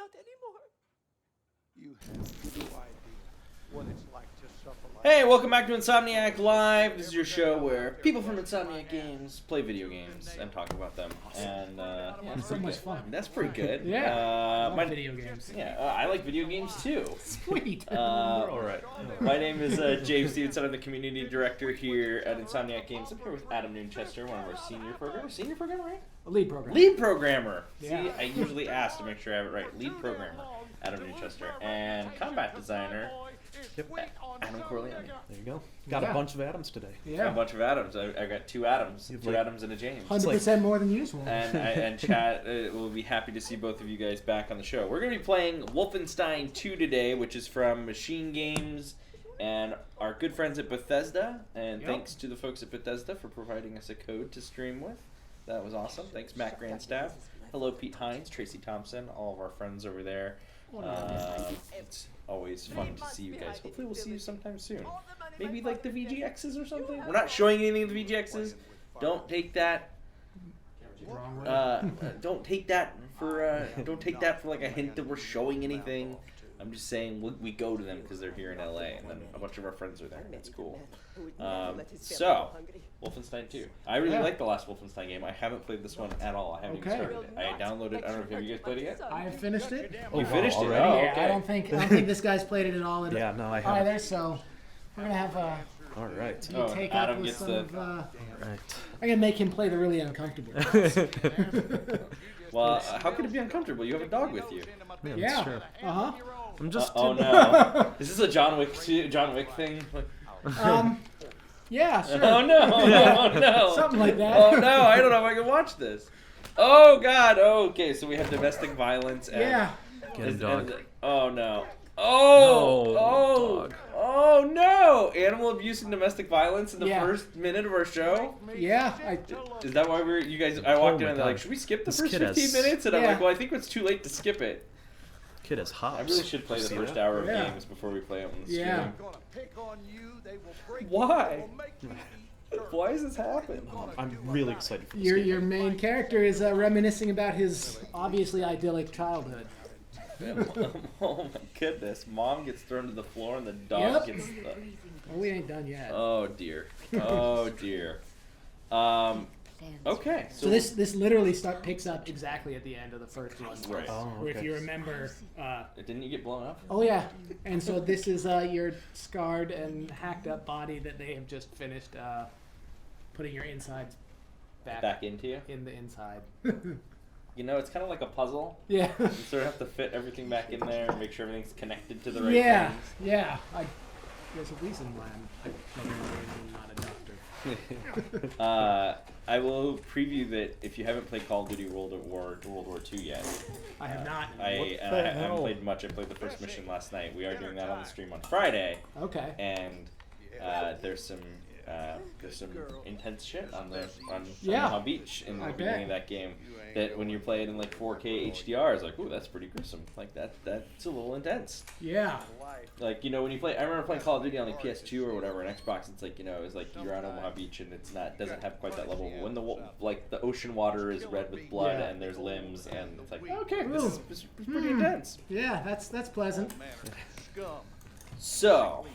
not anymore. You have no idea what it's like to suffer like Hey, welcome back to Insomniac Live. This is your show where people from Insomniac Games play video games and talk about them. And It's so much fun. that's pretty good. Yeah. Love video games. Yeah, I like video games too. Sweet. All right. My name is James Stevenson. I'm the community director here at Insomniac Games. I'm here with Adam Noonchester, one of our senior programmers. Senior programmer, right? A lead program. Lead programmer. Yeah. See, I usually ask to make sure I have it right. Lead programmer, Adam Noonchester, and combat designer, Adam Corleone. There you go. Got a bunch of Adams today. A bunch of Adams. I got two Adams. Two Adams and a James. 100% more than usual. And Chad will be happy to see both of you guys back on the show. We're going to be playing Wolfenstein II today, which is from Machine Games and our good friends at Bethesda. And thanks to the folks at Bethesda for providing us a code to stream with. That was awesome. Thanks, Matt Grandstaff. Hello, Pete Hines, Tracy Thompson, all of our friends over there. It's always fun to see you guys. Hopefully we'll see you sometime soon. Maybe like the VGXs or something. We're not showing anything of the VGXs. Don't take that. Don't take that for like a hint that we're showing anything. I'm just saying we go to them because they're here in LA, and then a bunch of our friends are there. That's cool. So, Wolfenstein 2. I really like the last Wolfenstein game. I haven't played this one at all. I haven't even started it. I downloaded it. I don't know if you guys played it yet. I have finished it. You finished it already? Oh, Yeah, okay. I don't think this guy's played it at all. Yeah, no, I haven't. Either, so we're gonna have All right. you take up Adam with gets some the. of. Right. I'm gonna make him play the really uncomfortable. Well, how could it be uncomfortable? You have a dog with you. Yeah. True. Uh I'm just. Oh no! Is this a John Wick thing? huh. Yeah. Sure. Oh no! Oh no! Something like that. Oh no! I don't know if I can watch this. Oh god! Oh, okay, so we have domestic violence. And, Yeah. Get a dog. Oh no! Oh! No, Oh! dog. Oh no! Animal abuse and domestic violence in the Yeah. first minute of our show. Yeah. Is that why you guys? I walked in my and they're like, God. "Should we skip the This first kid 15 has- minutes?" And I'm Yeah. like, "Well, I think it's too late to skip it." Kid has hops. I really should play the See first that? hour of Yeah. games before we play it on the stream. Yeah. Why? Why does this happen? I'm really excited for this Your game. your main character is reminiscing about his obviously idyllic childhood. Oh my goodness. Mom gets thrown to the floor and the dog Yep. gets the... Well, we ain't done yet. Oh dear. Oh dear. Okay. So this literally picks up exactly at the end of the first one. Right. Oh, Where if okay. you remember, Didn't you get blown up? oh yeah, and so this is your scarred and hacked up body that they have just finished putting your insides Back into you? in the inside. You know, it's kind of like a puzzle. Yeah. You sort of have to fit everything back in there and make sure everything's connected to the right Yeah, things. yeah. There's a reason why I'm not a doctor. I will preview that if you haven't played Call of Duty World War II yet. I have not. I haven't played much. I played the first mission last night. We are doing that on the stream on Friday. Okay. And there's some intense shit on Yeah. Omaha Beach in the I beginning bet. of that game. That when you play it in like 4K HDR, it's like, ooh, that's pretty gruesome. Like that's a little intense. Yeah. Like, you know, when you play, I remember playing Call of Duty on like PS2 or whatever, on Xbox. It's like, you know, it's like you're on Omaha Beach and doesn't have quite that level. When the ocean water is red with blood Yeah. and there's limbs and it's like, okay, this is pretty intense. Yeah, that's pleasant. So,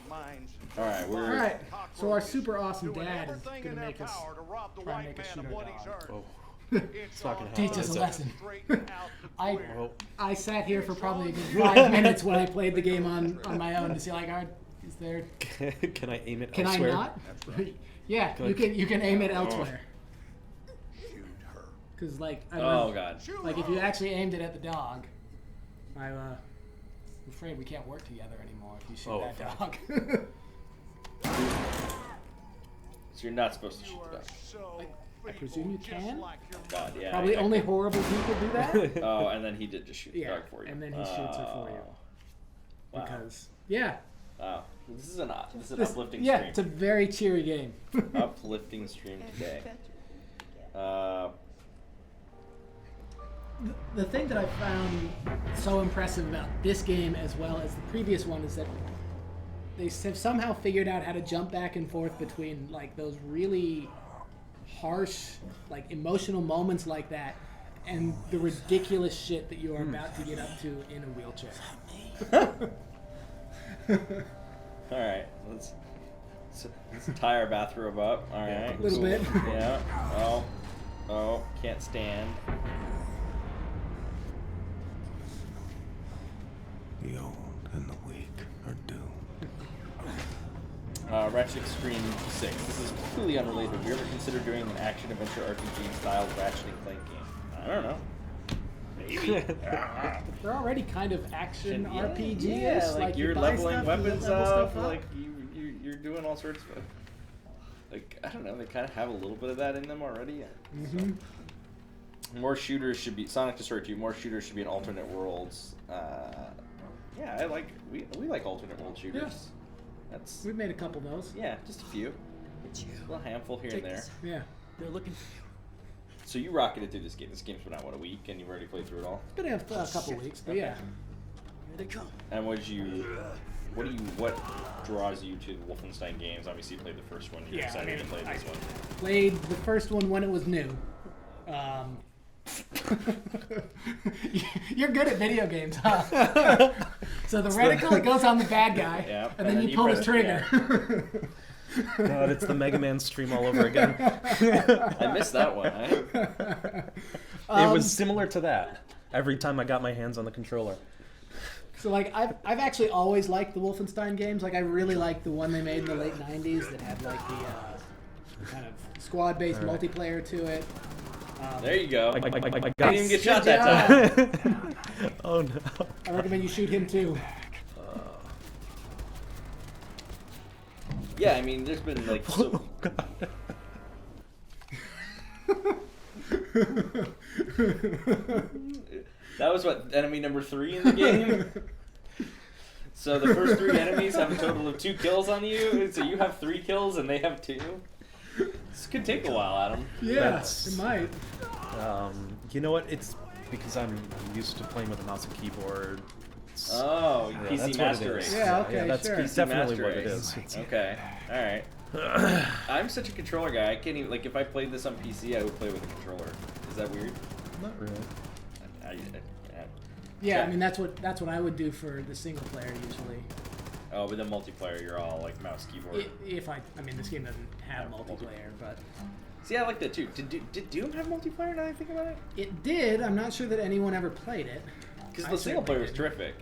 all right, All right. So our super awesome dad is gonna make us try and make us shoot our dog. Oh. It's not gonna happen. Teach us a lesson. Oh. I sat here for probably a good 5 minutes when I played the game on my own to see like, is there? Can I aim it Can elsewhere? I not? Yeah, you can aim it elsewhere. Cause like Oh god. like if you actually aimed it at the dog, I'm afraid we can't work together anymore if you shoot that dog. So you're not supposed to shoot the dog. I presume you can. God, yeah. Probably only horrible people do that. Oh, and then he did just shoot the Yeah, dog for you. and then he shoots her for you. Wow. Because yeah, Wow. This is an uplifting yeah, stream. it's a very cheery game. Uplifting stream today. The thing that I found so impressive about this game as well as the previous one is that they have somehow figured out how to jump back and forth between like those really harsh, like emotional moments like that, and the ridiculous shit that you are about to get up to in a wheelchair. All right, let's tie our bathrobe up. All right, A little bit. Yeah. Oh, can't stand. The old and the weak are doomed. Ratchet Extreme 6. This is completely unrelated. Have you ever considered doing an action-adventure RPG style Ratchet and Clank game? I don't know. Maybe. They're already kind of action RPGs. Yeah, like you're you buy leveling stuff, weapons you level up, stuff like you're doing all sorts of... Like, I don't know, they kind of have a little bit of that in them already. Mm-hmm. So. More shooters should be... Sonic Destroyer 2, more shooters should be in alternate worlds. Yeah, we like alternate world shooters. Yeah. That's... We've made a couple of those. Yeah, just a few. A little handful here and there. Yeah. They're looking for you. So you rocketed through this game. This game's been out, what, a week, and you've already played through it all? It's been a couple weeks, but Okay. yeah. Here they come. And what draws you to the Wolfenstein games? Obviously, you played the first one. You're Yeah, excited I mean, to play this one. Played the first one when it was new. You're good at video games, huh? So the reticle, it goes on the bad guy, Yeah, and then you pull the press- trigger. God, it's the Mega Man stream all over again. I missed that one. It was similar to that. Every time I got my hands on the controller. So like I've actually always liked the Wolfenstein games. Like I really liked the one they made in the late '90s that had like the kind of squad-based multiplayer to it. There you go. I Didn't got even get Good shot that time. job. Oh no. I recommend you shoot him too. Yeah, I mean, there's been like... So, that was what, enemy number 3 in the game? So the first 3 enemies have a total of 2 kills on you, so you have 3 kills and they have 2? This could take a while, Adam. Yeah, That's- it might. You know what? It's because I'm used to playing with a mouse and keyboard. Oh, Yeah, PC that's Master what it Race. is. Yeah, okay, that's sure. PC definitely Master what it Race. is. It's- Okay, alright. I'm such a controller guy, I can't even, like, if I played this on PC, I would play with a controller. Is that weird? Not really. Yeah, I mean that's what I would do for the single player usually. Oh, but the multiplayer, you're all, like, mouse, keyboard. If I mean this game doesn't have multiplayer, but See, I like that too. Did Doom have multiplayer now that I think about it? it did. I'm not sure that anyone ever played it. Because I the single certainly player was did. terrific.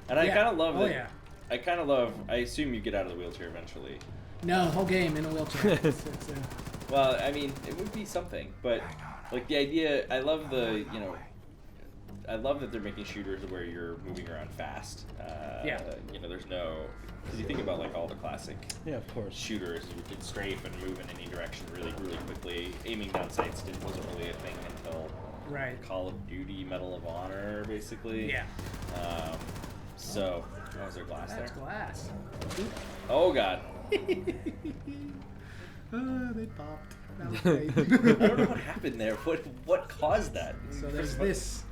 And I Yeah. kind of love Oh, that. yeah. I kind of love. I assume you get out of the wheelchair eventually. No, whole game in a wheelchair. It's, Well, I mean, it would be something, but like the idea. I love the I love that they're making shooters where you're moving around fast. Yeah. There's no. Because you think about like all the classic Yeah, of course. shooters, you could strafe and move in any direction really, really quickly. Aiming down sights wasn't really a thing until right. Call of Duty Medal of Honor, basically. Yeah. So, what was their glass That's there? glass. Oh god. They popped. That was great. I don't know what happened there. What caused that? So there's this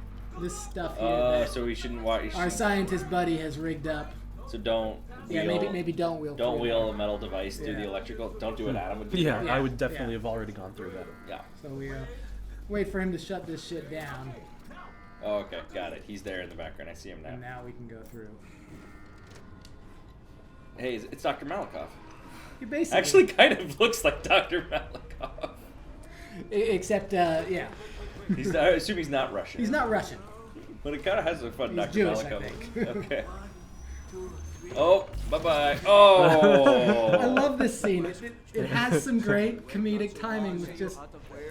stuff here that So we shouldn't watch. our scientist buddy has rigged up. So don't. Yeah, maybe don't wheel. Don't through wheel that. a metal device through the Yeah. electrical. Don't do it, Adam. Would do Yeah, that. Yeah, I would definitely yeah. have already gone through that. Yeah. So we wait for him to shut this shit down, Oh, okay, got it. He's there in the background. I see him now. and now we can go through. Hey, it's Dr. Malakoff. He basically Actually, kind of looks like Dr. Malakoff. except yeah, I assume he's not Russian. he's not Russian. But it kind of has a fun He's Dr. Jewish, I Malakoff. think. Okay. Oh, bye-bye. Oh! I love this scene. It has some great comedic timing with just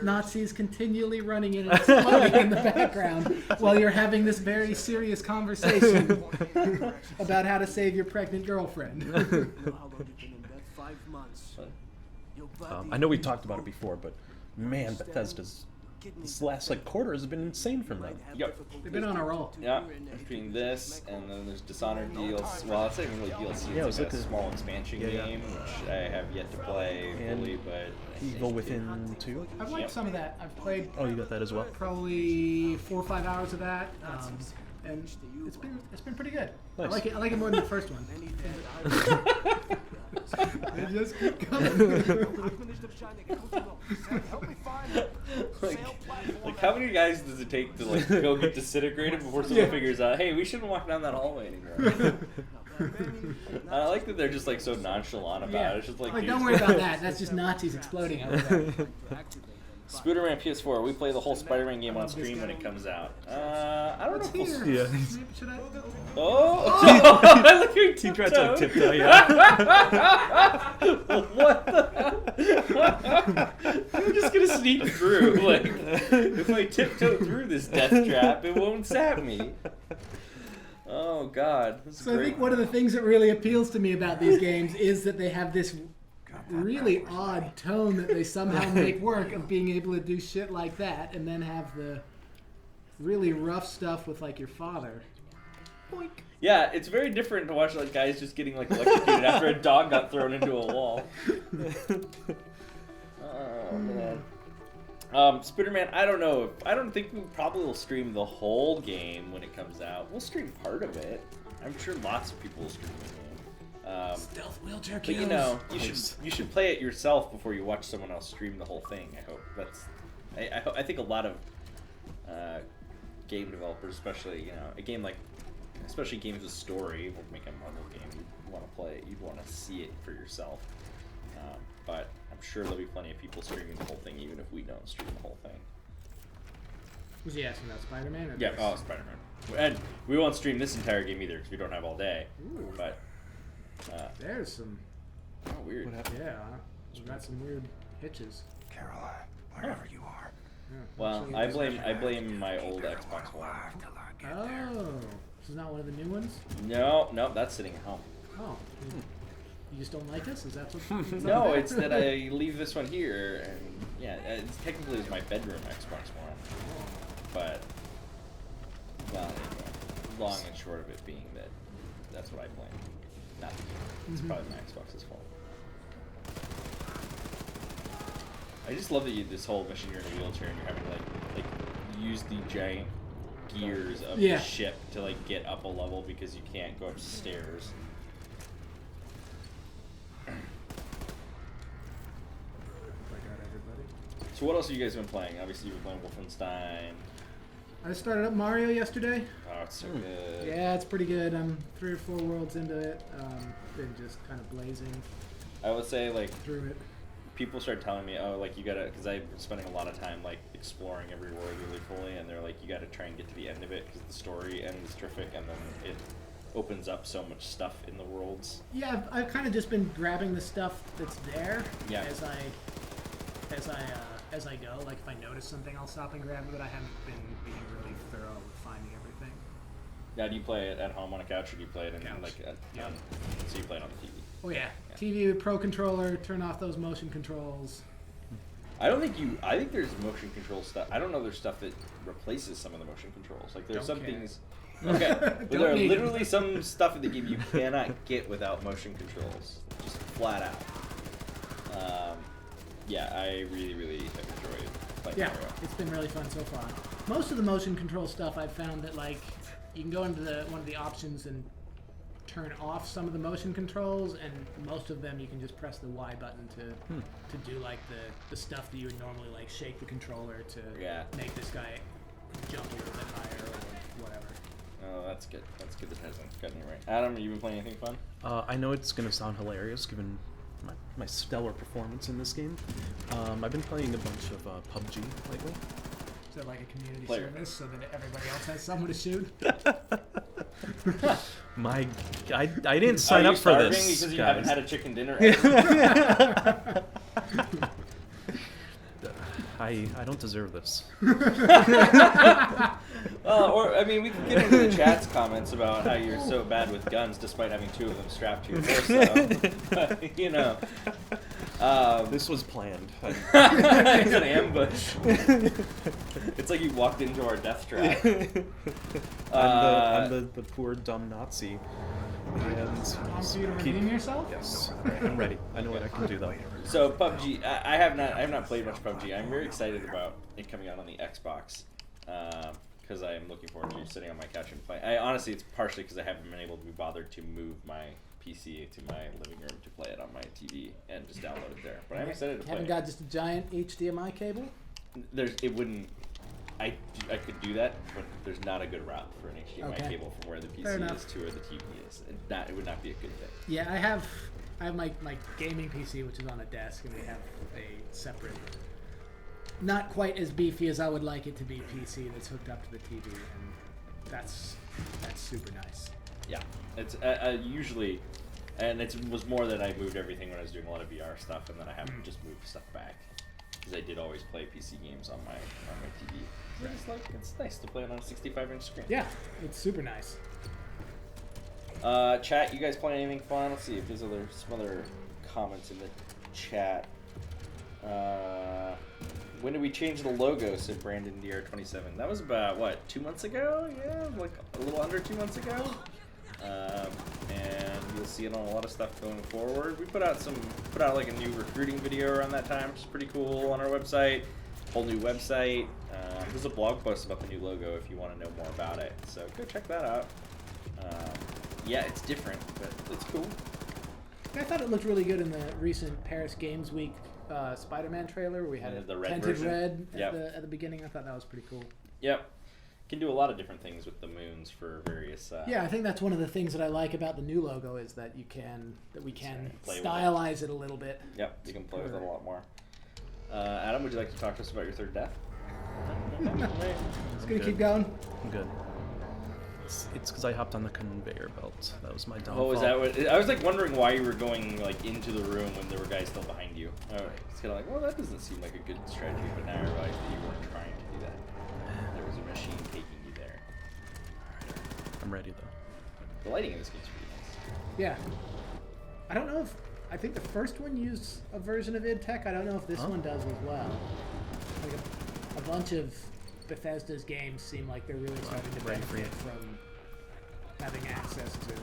Nazis continually running in and exploding in the background while you're having this very serious conversation about how to save your pregnant girlfriend. You know how long you've been in bed? 5 months. Your body I know we've talked about it before, but man, Bethesda's this last like quarter has been insane from them. Yep. They've been on a roll. Yeah, between this and then there's Dishonored DLC. Well, it's not even really DLC. Yeah, It's it like was a like a- small expansion yeah. game, which I have yet to play And fully, but Evil Within 2. I've liked some of that. I've played Oh, you got that as well. probably 4 or 5 hours of that. and it's been pretty good. I Nice. like it. I like it more than the first one. They just keep coming. like how many guys does it take to like go get disintegrated before someone figures out, hey, we shouldn't walk down that hallway anymore? I like that they're just like so nonchalant about it. It's just like, Like, dude, don't worry about that. That's just Nazis exploding over there. Spooderman PS4. We play the whole Spider-Man game on stream when it comes out. I don't know. If we'll... Here. Yeah. Maybe, should I? Oh! Look at He tried to like, tiptoe, yeah. What the? I'm just gonna sneak through. Like, if I tiptoe through this death trap, it won't sap me. Oh God. This is So I great. think one of the things that really appeals to me about these games is that they have this really odd tone that they somehow make work of being able to do shit like that, and then have the really rough stuff with like your father. Boink. Yeah, it's very different to watch like guys just getting like electrocuted after a dog got thrown into a wall. Oh man. Spider-Man, I don't know. I don't think we probably will stream the whole game when it comes out. We'll stream part of it. I'm sure lots of people will stream the game. Stealth wheelchair But kills. you know, you should play it yourself before you watch someone else stream the whole thing. I hope that's. I think a lot of game developers, especially a game like, especially games with story, will make a Marvel game. You want to play it. You'd want to see it for yourself. But I'm sure there'll be plenty of people streaming the whole thing, even if we don't stream the whole thing. Was he asking about Spider-Man? Or Yeah, this? oh, Spider-Man. And we won't stream this entire game either because we don't have all day. Ooh. But There's some. oh, weird. What happened? Yeah, we've got some weird hitches. Caroline, wherever you are. Yeah. Well, Actually, I blame my old Xbox One. Oh, this is not one of the new ones. No, that's sitting at home. Oh, you just don't like us? Is that what? No, it's that I leave this one here, and yeah, it's technically it's my bedroom Xbox One. But well, anyway, long and short of it being that that's what I blame. Not the game. It's probably my Xbox's fault. I just love that this whole mission you're in a wheelchair and you're having to like use the giant gears of the ship to like get up a level because you can't go upstairs. So what else have you guys been playing? Obviously you've been playing Wolfenstein. I started up Mario yesterday. Oh, it's so good. Yeah, it's pretty good. I'm 3 or 4 worlds into it. Been just kind of blazing I would say like through it. people start telling me, oh, like you gotta, because I've been spending a lot of time like exploring every world really fully, and they're like, you gotta try and get to the end of it because the story ends terrific, and then it opens up so much stuff in the worlds. Yeah, I've kind of just been grabbing the stuff that's there Yeah. as I go. Like if I notice something, I'll stop and grab it. But I haven't been being really thorough with finding everything. Now, do you play it at home on a couch, or do you play it in Couch. like Yeah. so you play it on the TV? Oh yeah, Yeah. TV with Pro Controller. Turn off those motion controls. I don't think you. I think there's motion control stuff. I don't know there's stuff that replaces some of the motion controls. Like there's Don't some care. things. Okay, but Don't there are need literally them. some stuff in the game you cannot get without motion controls, just flat out. Yeah, I really, really have enjoyed playing Yeah, Mario. it's been really fun so far. Most of the motion control stuff, I've found that like you can go into one of the options and turn off some of the motion controls, and most of them you can just press the Y button to do like the stuff that you would normally like shake the controller to make this guy jump a little bit higher or whatever. Oh, that's good. That's good that hasn't gotten you right. Adam, have you been playing anything fun? I know it's going to sound hilarious given my stellar performance in this game. I've been playing a bunch of PUBG lately. Is that like a community Player. service so that everybody else has someone to shoot? I didn't sign Are up you for starving this, because you guys. haven't had a chicken dinner? Ever? I don't deserve this. Or I mean, we can get into the chat's comments about how you're so bad with guns, despite having 2 of them strapped to your torso. But, you know, This was planned. it's an ambush. It's like you walked into our death trap. I'm the poor dumb Nazi. And For you to redeem yourself? Yes, I'm ready. I know what I can do though. So PUBG, I have not played much PUBG. I'm very excited about it coming out on the Xbox. because I am looking forward to sitting on my couch and playing. Honestly, it's partially because I haven't been able to be bothered to move my PC to my living room to play it on my TV and just download it there. But I'm excited to play. Haven't got just a giant HDMI cable? It wouldn't. I could do that, but there's not a good route for an HDMI Okay. cable from where the Fair PC enough. is to where the TV is. It would not be a good thing. Yeah, I have my gaming PC, which is on a desk, and we have a separate, not quite as beefy as I would like it to be, PC that's hooked up to the TV, and that's super nice. Yeah, it's usually, and it was more that I moved everything when I was doing a lot of VR stuff, and then I haven't just moved stuff back because I did always play PC games on my TV. So it's nice to play it on a 65-inch screen. Yeah, it's super nice. Chat, you guys play anything fun? Let's see if there's some other comments in the chat. When did we change the logo? Said Brandon DR27. That was about what, 2 months ago? Yeah, like a little under 2 months ago. And you'll see it on a lot of stuff going forward. We put out like a new recruiting video around that time, which is pretty cool, on our website. Whole new website. There's a blog post about the new logo if you want to know more about it. So go check that out. Yeah, it's different, but it's cool. I thought it looked really good in the recent Paris Games Week Spider-Man trailer where we had The a red tinted version? red Yep. at the beginning. I thought that was pretty cool. Yep. Can do a lot of different things with the moons for various. Yeah, I think that's one of the things that I like about the new logo is that we can Play with stylize it a little bit. Yep, you can play with it a lot more. Adam, would you like to talk to us about your third death? It's gonna keep going. I'm good. It's because I hopped on the conveyor belt. That was my downfall. Oh, was that what? I was like wondering why you were going like into the room when there were guys still behind you. It's kind of like, well, that doesn't seem like a good strategy. But now I realize that you weren't trying to do that. There was a machine taking you there. I'm ready though. The lighting in this game's pretty nice. Yeah. I don't know if I think the first one used a version of id Tech. I don't know if this one does as well. Like a bunch of Bethesda's games seem like they're really starting to benefit from having access to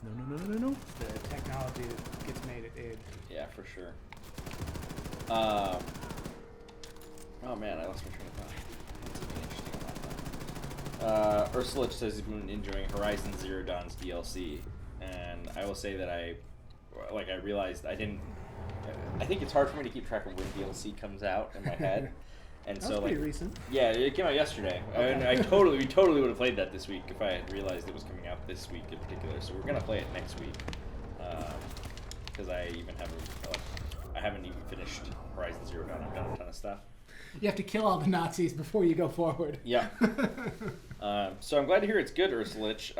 No. the technology that gets made at id. Yeah, for sure. Oh man, I lost my train of thought. That's something interesting about that. Ursula says he's been enjoying Horizon Zero Dawn's DLC, and I will say that I realized I think it's hard for me to keep track of when DLC comes out in my head. And That so was like, pretty recent. yeah, it came out yesterday. Okay. And we totally would have played that this week if I had realized it was coming out this week in particular. So we're gonna play it next week, because I haven't even finished Horizon Zero Dawn. I've done a ton of stuff. You have to kill all the Nazis before you go forward. Yeah. So I'm glad to hear it's good, Ursulich.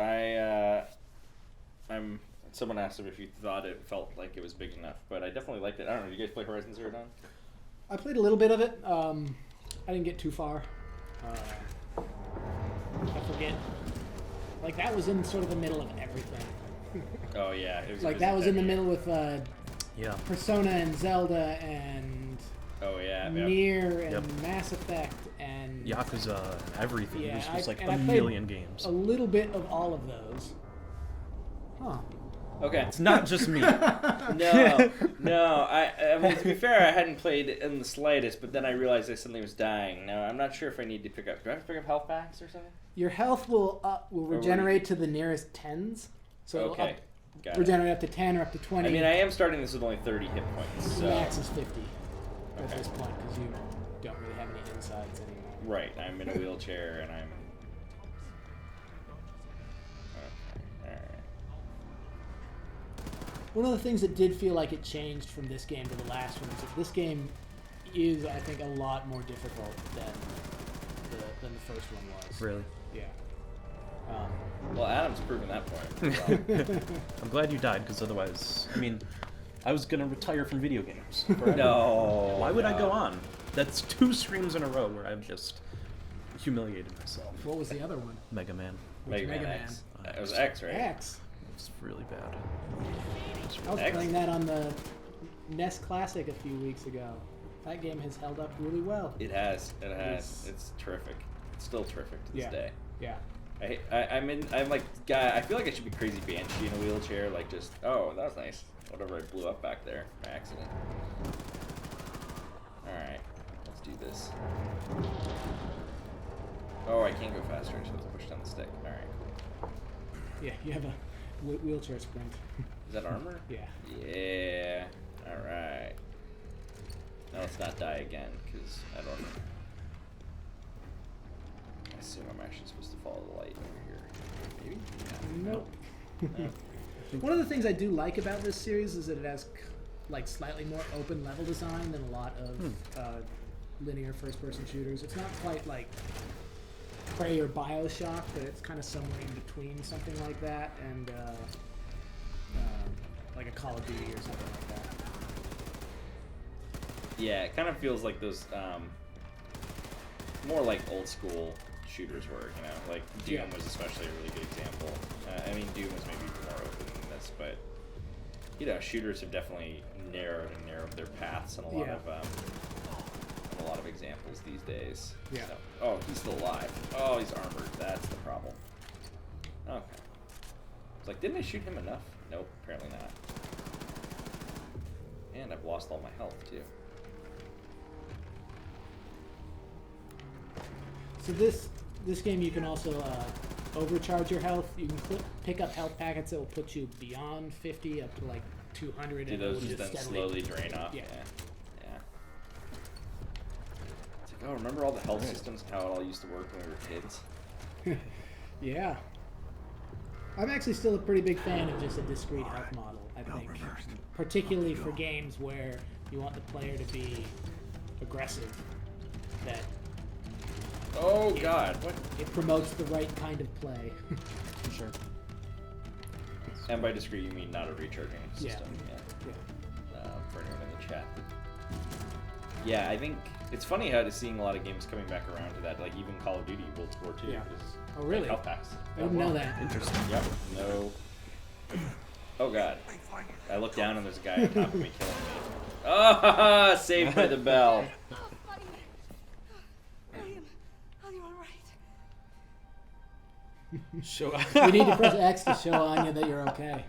Someone asked if you thought it felt like it was big enough, but I definitely liked it. I don't know. Did you guys play Horizon Zero Dawn? I played a little bit of it. I didn't get too far. I forget. Like that was in sort of the middle of everything. Oh yeah, it was Like that was in the middle with Yeah. Persona and Zelda and Oh yeah. Nier and Yep. Mass Effect and Yakuza, everything. Yeah, It was just like and a I played million games. a little bit of all of those. Huh. Okay. It's not just me. No. I mean, to be fair, I hadn't played it in the slightest, but then I realized I suddenly was dying. Now, I'm not sure if I need to pick up... Do I have to pick up health packs or something? Your health will regenerate to the nearest tens. So it'll Okay. Got it. regenerate up to 10 or up to 20. I mean, I am starting this with only 30 hit points, so... Max is 50 at Okay. this point because you don't really have any insides anymore. Right, I'm in a wheelchair, and I'm... Okay, alright. One of the things that did feel like it changed from this game to the last one is that this game is, I think, a lot more difficult than the first one was. Really? Yeah. Well, Adam's proven that point. I'm glad you died, because otherwise, I mean, I was gonna retire from video games. forever. No. Why would I go on? That's 2 streams in a row where I've just humiliated myself. What was the other one? Mega Man. Mega Man X. It was X, right? X. It's really bad. I was X? playing that on the NES Classic a few weeks ago. That game has held up really well. It has. It has. It's- It's terrific. It's still terrific to this Yeah. day. Yeah. I'm like, guy, I feel like I should be crazy Banshee in a wheelchair, like just, oh, that was nice. Whatever, I blew up back there by accident. Alright, let's do this. Oh, I can't go faster. I just have to push down the stick. All right, cool. Yeah, you have a wheelchair sprint. Is that armor? Yeah. Yeah. All right. Now let's not die again, because I don't know. I assume I'm actually supposed to follow the light over here. Maybe? Yeah. Nope. No. One of the things I do like about this series is that it has like slightly more open level design than a lot of linear first-person shooters. It's not quite like Prey or BioShock, but it's kind of somewhere in between something like that and like a Call of Duty or something like that. Yeah, it kind of feels like those, more like old school shooters were, you know? Like, Doom was especially a really good example. I mean, Doom was maybe more open than this, but, you know, shooters have definitely narrowed their paths in a lot of examples these days. Yeah. So, oh, he's still alive. Oh, he's armored. That's the problem. Okay. It's like, didn't I shoot him enough? Nope, apparently not. And I've lost all my health, too. So this game you can also overcharge your health. You can pick up health packets that will put you beyond 50 up to like 200. Do and those it'll just then steadily- slowly drain off? Yeah. Yeah. It's like, oh, remember all the health systems and how it all used to work when we were kids? Yeah. I'm actually still a pretty big fan of just a discrete health model, I think. Particularly for games where you want the player to be aggressive. That Oh, God. What? it promotes the right kind of play. Sure. And by discrete, you mean not a recharging Yeah. system. Yeah. Yeah. For anyone in the chat. Yeah, I think it's funny how to seeing a lot of games coming back around to that. Like even Call of Duty World War II. Yeah. Is Oh, really? Like health packs. I didn't know that. Interesting. Yep. No. Oh God. I look down and there's a guy on top of me killing me. Ah, saved by the bell. Oh, buddy. William, are you all right? Show. You need to press X to show Anya that you're okay.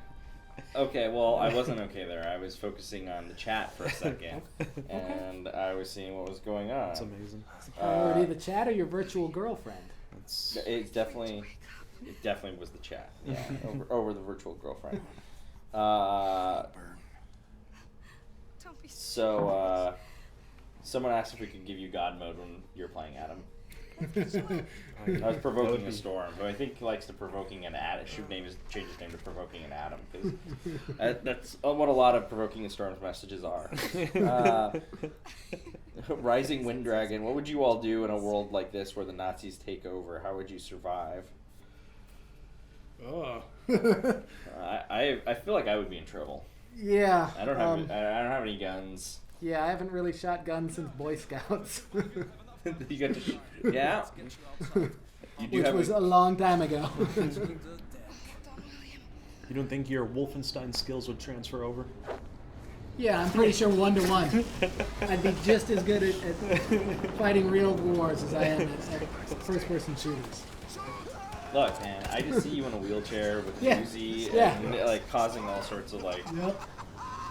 Okay, well, I wasn't okay there. I was focusing on the chat for a second, and I was seeing what was going on. That's amazing. Priority the chat or your virtual girlfriend? That's It definitely was the chat. Yeah, over the virtual girlfriend. Don't be So, someone asked if we could give you God mode when you're playing Adam. I was provoking a storm, who I think likes to provoking an Adam. Should change his name to provoking an Adam, because that's what a lot of provoking a storm's messages are. Rising Wind Dragon. What would you all do in a world like this where the Nazis take over? How would you survive? Oh. I feel like I would be in trouble. Yeah. I don't have any guns. Yeah, I haven't really shot guns since Boy Scouts. You got to yeah. You do Which have was a long time ago. You don't think your Wolfenstein skills would transfer over? Yeah, I'm pretty sure 1-to-1. I'd be just as good at fighting real wars as I am at first-person shooters. Look, man, I just see you in a wheelchair with a Yeah. Uzi Yeah. and like causing all sorts of like. Yep.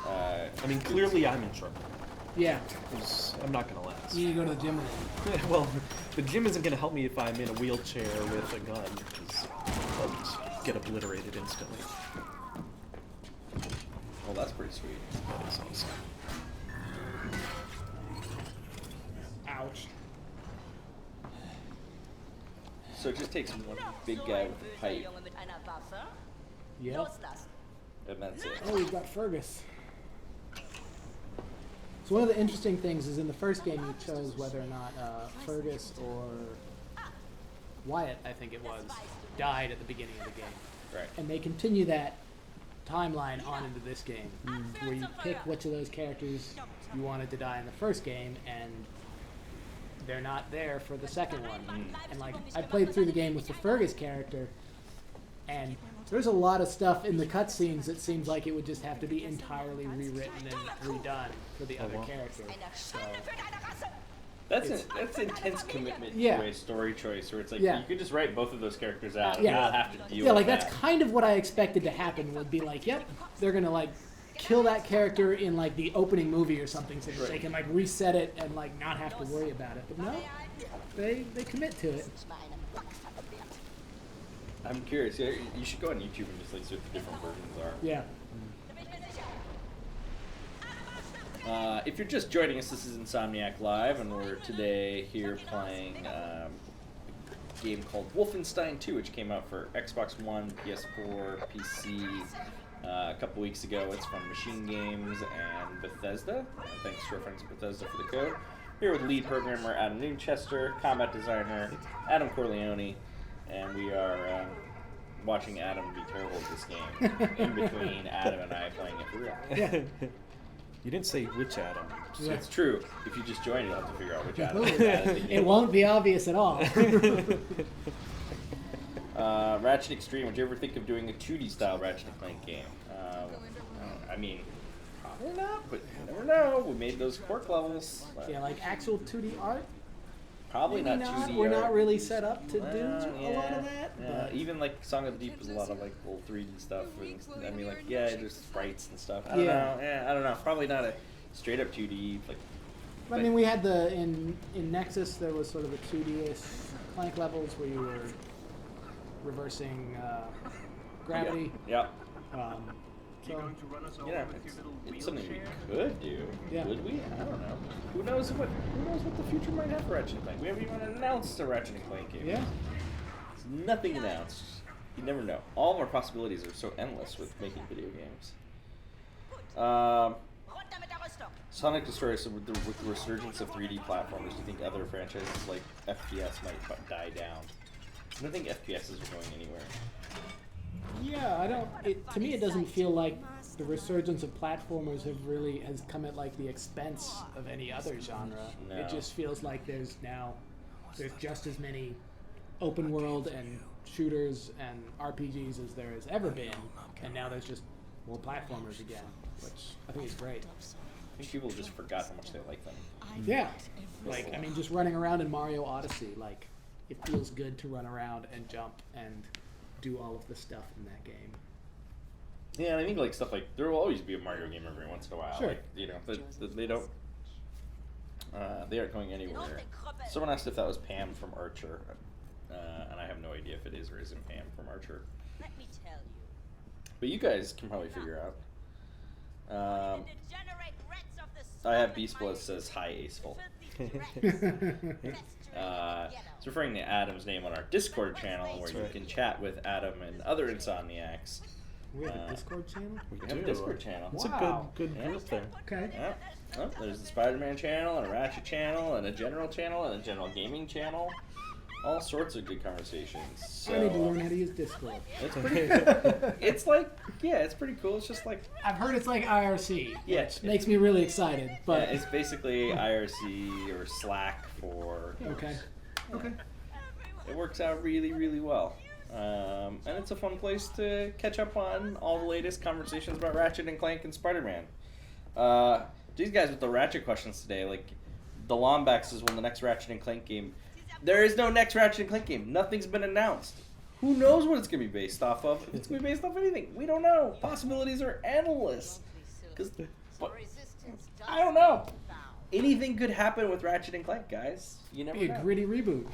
I mean, clearly I'm in trouble. Yeah. 'Cause I'm not gonna last. You need to go to the gym with it. Well, the gym isn't gonna help me if I'm in a wheelchair with a gun, because I'll just get obliterated instantly. Well, that's pretty sweet. That is awesome. Ouch. So it just takes one big guy with a pipe, Yep. and that's it. Oh, we've got Fergus. So one of the interesting things is in the first game you chose whether or not Fergus or Wyatt, I think it was, died at the beginning of the game. Right. And they continue that timeline on into this game, where you pick which of those characters you wanted to die in the first game, and they're not there for the second one. And like, I played through the game with the Fergus character, and there's a lot of stuff in the cutscenes that seems like it would just have to be entirely rewritten and redone for the other wow. character. So, That's intense commitment Yeah. to a story choice where it's like Yeah. you could just write both of those characters out and Yeah. you don't have to deal yeah, with like that. that's kind of what I expected to happen. Would be like, yep, they're gonna like kill that character in like the opening movie or something, so that they Right. can like reset it and like not have to worry about it. But no, they commit to it. I'm curious. Yeah, you should go on YouTube and just like see what the different versions are. Yeah. If you're just joining us, this is Insomniac Live, and we're today here playing a game called Wolfenstein II, which came out for Xbox One, PS4, PC a couple weeks ago. It's from Machine Games and Bethesda. Thanks to our friends at Bethesda for the code. Here with lead programmer Adam Newchester, combat designer Adam Corleone, and we are watching Adam be terrible at this game in between Adam and I playing it for real. Yeah. You didn't say which Adam. Yeah. It's true. If you just join, you'll have to figure out which Adam is at the It game. won't be obvious at all. Ratchet Extreme. Would you ever think of doing a 2D style Ratchet and Clank game? I mean, probably not, but you never know. We made those quirk levels. Yeah, like actual 2D art. Probably Maybe not 2D. We're not art. really set up to do Yeah, a lot of that. yeah. But Even like Song of the Deep is a lot of like little 3D stuff. And, I mean, like there's sprites and stuff. I don't Yeah. know. Yeah, I don't know. Probably not a straight up 2D like. I mean, we had in Nexus there was sort of a 2D-ish Clank levels where you were reversing gravity. Yeah. So You know, it's something we could do. Yeah. Would we? I don't know. Who knows what the future might have for Ratchet and Clank? We haven't even announced a Ratchet and Clank game. yeah, There's nothing announced. You never know. All of our possibilities are so endless with making video games. Sonic Destroyer. So with the resurgence of 3D platformers, do you think other franchises like FPS might die down? I don't think FPSs are going anywhere. yeah. I don't. To me, it doesn't feel like the resurgence of platformers has come at like the expense of any other genre. No. It just feels like there's just as many open world and shooters and RPGs as there has ever been, and now there's just more platformers again, which I think is great. I think people just forgot how much they like them. Yeah, like I mean, just running around in Mario Odyssey, like it feels good to run around and jump and do all of the stuff in that game. Yeah, and I think like stuff like there will always be a Mario game every once in a while. Sure. Like, you know, they don't. They aren't going anywhere. Someone asked if that was Pam from Archer, and I have no idea if it is or isn't Pam from Archer. Let me tell you. But you guys can probably figure out. The degenerate rats of the I have Beast Blood says hi Aceful. It's referring to Adam's name on our Discord channel, where you can chat with Adam and other Insomniacs. We have a Discord channel. We have a Discord channel. It's Wow. a good Yeah. group there. Okay. Yeah. Oh, there's the Spider-Man channel, and a Ratchet channel, and a general channel, and a general gaming channel. All sorts of good conversations. So, I need to learn how to use Discord. it's pretty. It's like, yeah, it's pretty cool. It's just like, I've heard it's like IRC. yeah, Which makes me really excited. But it's basically IRC or Slack for. okay. Okay. It works out really, really well. And it's a fun place to catch up on all the latest conversations about Ratchet and Clank and Spider-Man. These guys with the Ratchet questions today, like, the Lombax says when the next Ratchet and Clank game. There is no next Ratchet and Clank game. Nothing's been announced. Who knows what it's going to be based off of? If it's going to be based off anything. We don't know. Possibilities are endless. But I don't know. Anything could happen with Ratchet and Clank, guys. You never Be a know. gritty reboot.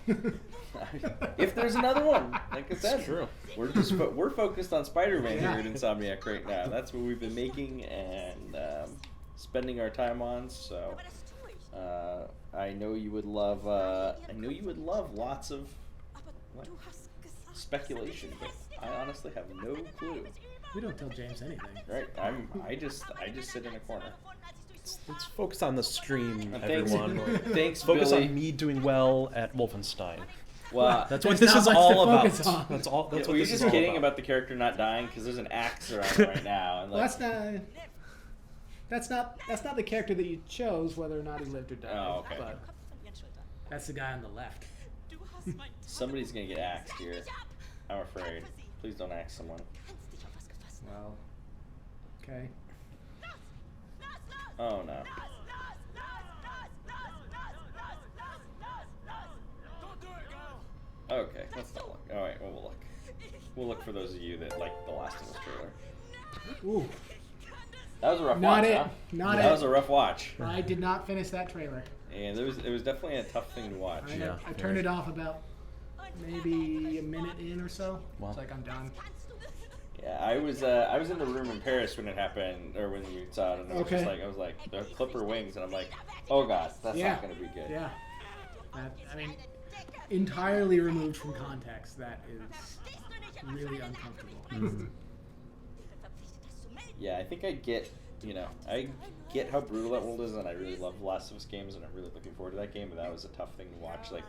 If there's another one, like I said, It's true. we're focused on Spider-Man Yeah. here at Insomniac right now. That's what we've been making and spending our time on. So I know you would love. Lots of like, speculation, but I honestly have no clue. We don't tell James anything. Right? I just sit in a corner. Let's focus on the stream, And thanks- everyone. Thanks, Focus Billy. on me doing well at Wolfenstein. Well, That's what There's this not is much all to about. focus on. That's all. That's were what you this is just all kidding about. about the character not dying? Because there's an axe around right now. And Well, like, that's not the character that you chose, whether or not he lived or died. Oh, okay. But that's the guy on the left. somebody's gonna get axed here. I'm afraid. Please don't axe someone. Well, okay. Oh no. Okay, let's not look. Alright, well, we'll look. We'll look for those of you that like the Last of Us trailer. Ooh, That was a rough Not watch, it. huh? Not that it. was a rough watch. I did not finish that trailer. And it was definitely a tough thing to watch. I turned it off about maybe a minute in or so. Wow. It's like I'm done. Yeah, I was in the room in Paris when it happened, or when you saw it, and Okay. I was like the Clipper wings, and I'm like, oh god, that's Yeah. not gonna be good. Yeah. I mean, entirely removed from context, that is really uncomfortable. Mhm. Yeah, I think I get how brutal that world is, and I really love the Last of Us games, and I'm really looking forward to that game. But that was a tough thing to watch. Like,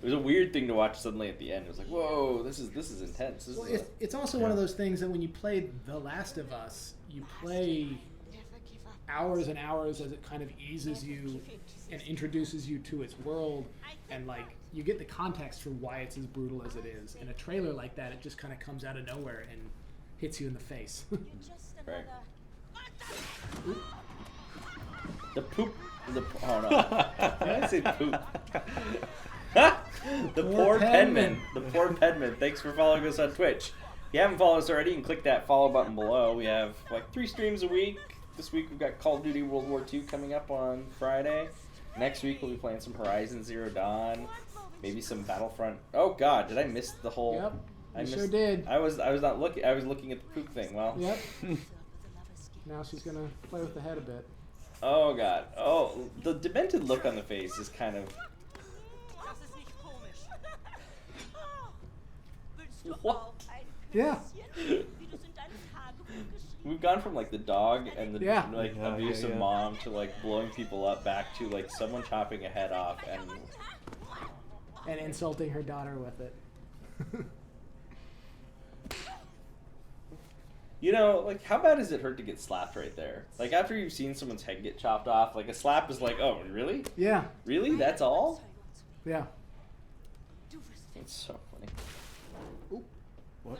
it was a weird thing to watch suddenly at the end. It was like, whoa, this is intense. This Well, is it's also one of those things that when you play The Last of Us, you play hours and hours as it kind of eases you and introduces you to its world, and like you get the context for why it's as brutal as it is. In a trailer like that, it just kind of comes out of nowhere and hits you in the face. right. The poop. Oh no! Did I say poop? The poor Penman. The poor Penman. Thanks for following us on Twitch. If you haven't followed us already, you can click that follow button below. We have like 3 streams a week. This week we've got Call of Duty World War II coming up on Friday. Next week we'll be playing some Horizon Zero Dawn, maybe some Battlefront. Oh God, did I miss the whole? Yep, I you sure did. I was not looking. I was looking at the poop thing. Well. Yep. Now she's gonna play with the head a bit. Oh God. Oh, the demented look on the face is kind of. What? Yeah. We've gone from like the dog and the Yeah. abusive yeah. mom to like blowing people up back to like someone chopping a head off and And insulting her daughter with it. you know, like how bad does it hurt to get slapped right there? Like after you've seen someone's head get chopped off, like a slap is like, oh really? Yeah. Really? That's all? Yeah. It's so funny. What?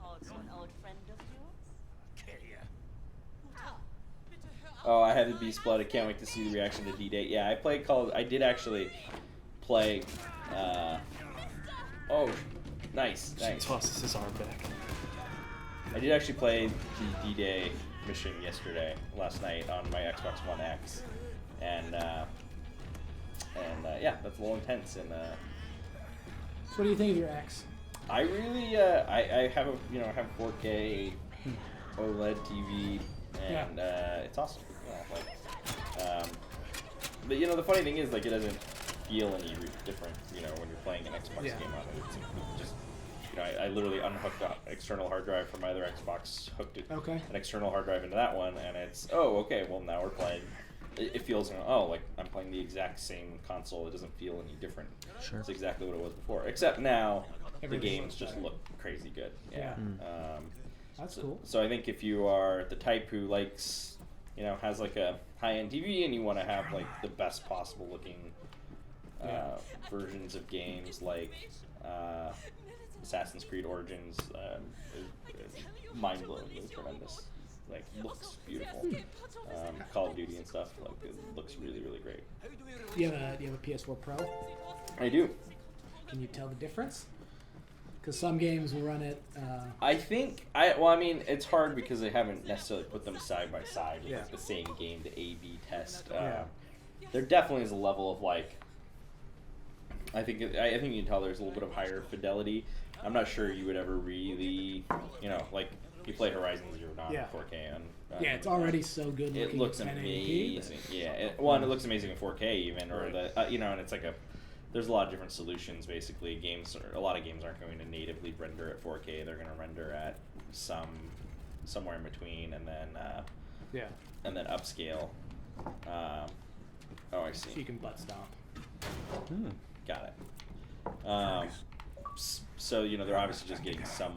Also an old friend of yours? Oh, I had the Beast Blood. I can't wait to see the reaction to D-Day. Yeah, I did actually play. Oh, nice. She tosses his arm back. I did actually play the D-Day mission last night on my Xbox One X, and yeah, that's a little intense. And So what do you think of your ex? I really, I have I have 4K OLED TV, and it's awesome. But the funny thing is, like, it doesn't feel any different, when you're playing an Xbox game on it. It's just, I literally unhooked an external hard drive from my other Xbox, hooked an external hard drive into that one, and it's, oh, okay, well, now we're playing. It feels, like I'm playing the exact same console. It doesn't feel any different. Sure. It's exactly what it was before, except now the games just look crazy good. Yeah. That's cool. So I think if you are the type who likes, has like a high-end TV and you want to have like the best possible looking versions of games like Assassin's Creed Origins, mind-blowingly tremendous. Like, looks beautiful. Call of Duty and stuff, like, it looks really, really great. Do you have a PS4 Pro? I do. Can you tell the difference? Because some games will run it. I think I mean it's hard because they haven't necessarily put them side by side with like, the same game to A/B test. There definitely is a level of like. I think you can tell there's a little bit of higher fidelity. I'm not sure you would ever really, like you play Horizon Zero Dawn in 4K on. Yeah, it's already so good looking. It looks at 1080p, amazing. Yeah, it looks amazing in 4K even, or and it's like there's a lot of different solutions. Basically, a lot of games aren't going to natively render at 4K. They're going to render at somewhere in between, and then upscale. Oh, I see. So you can butt stomp. Got it. So they're obviously just getting some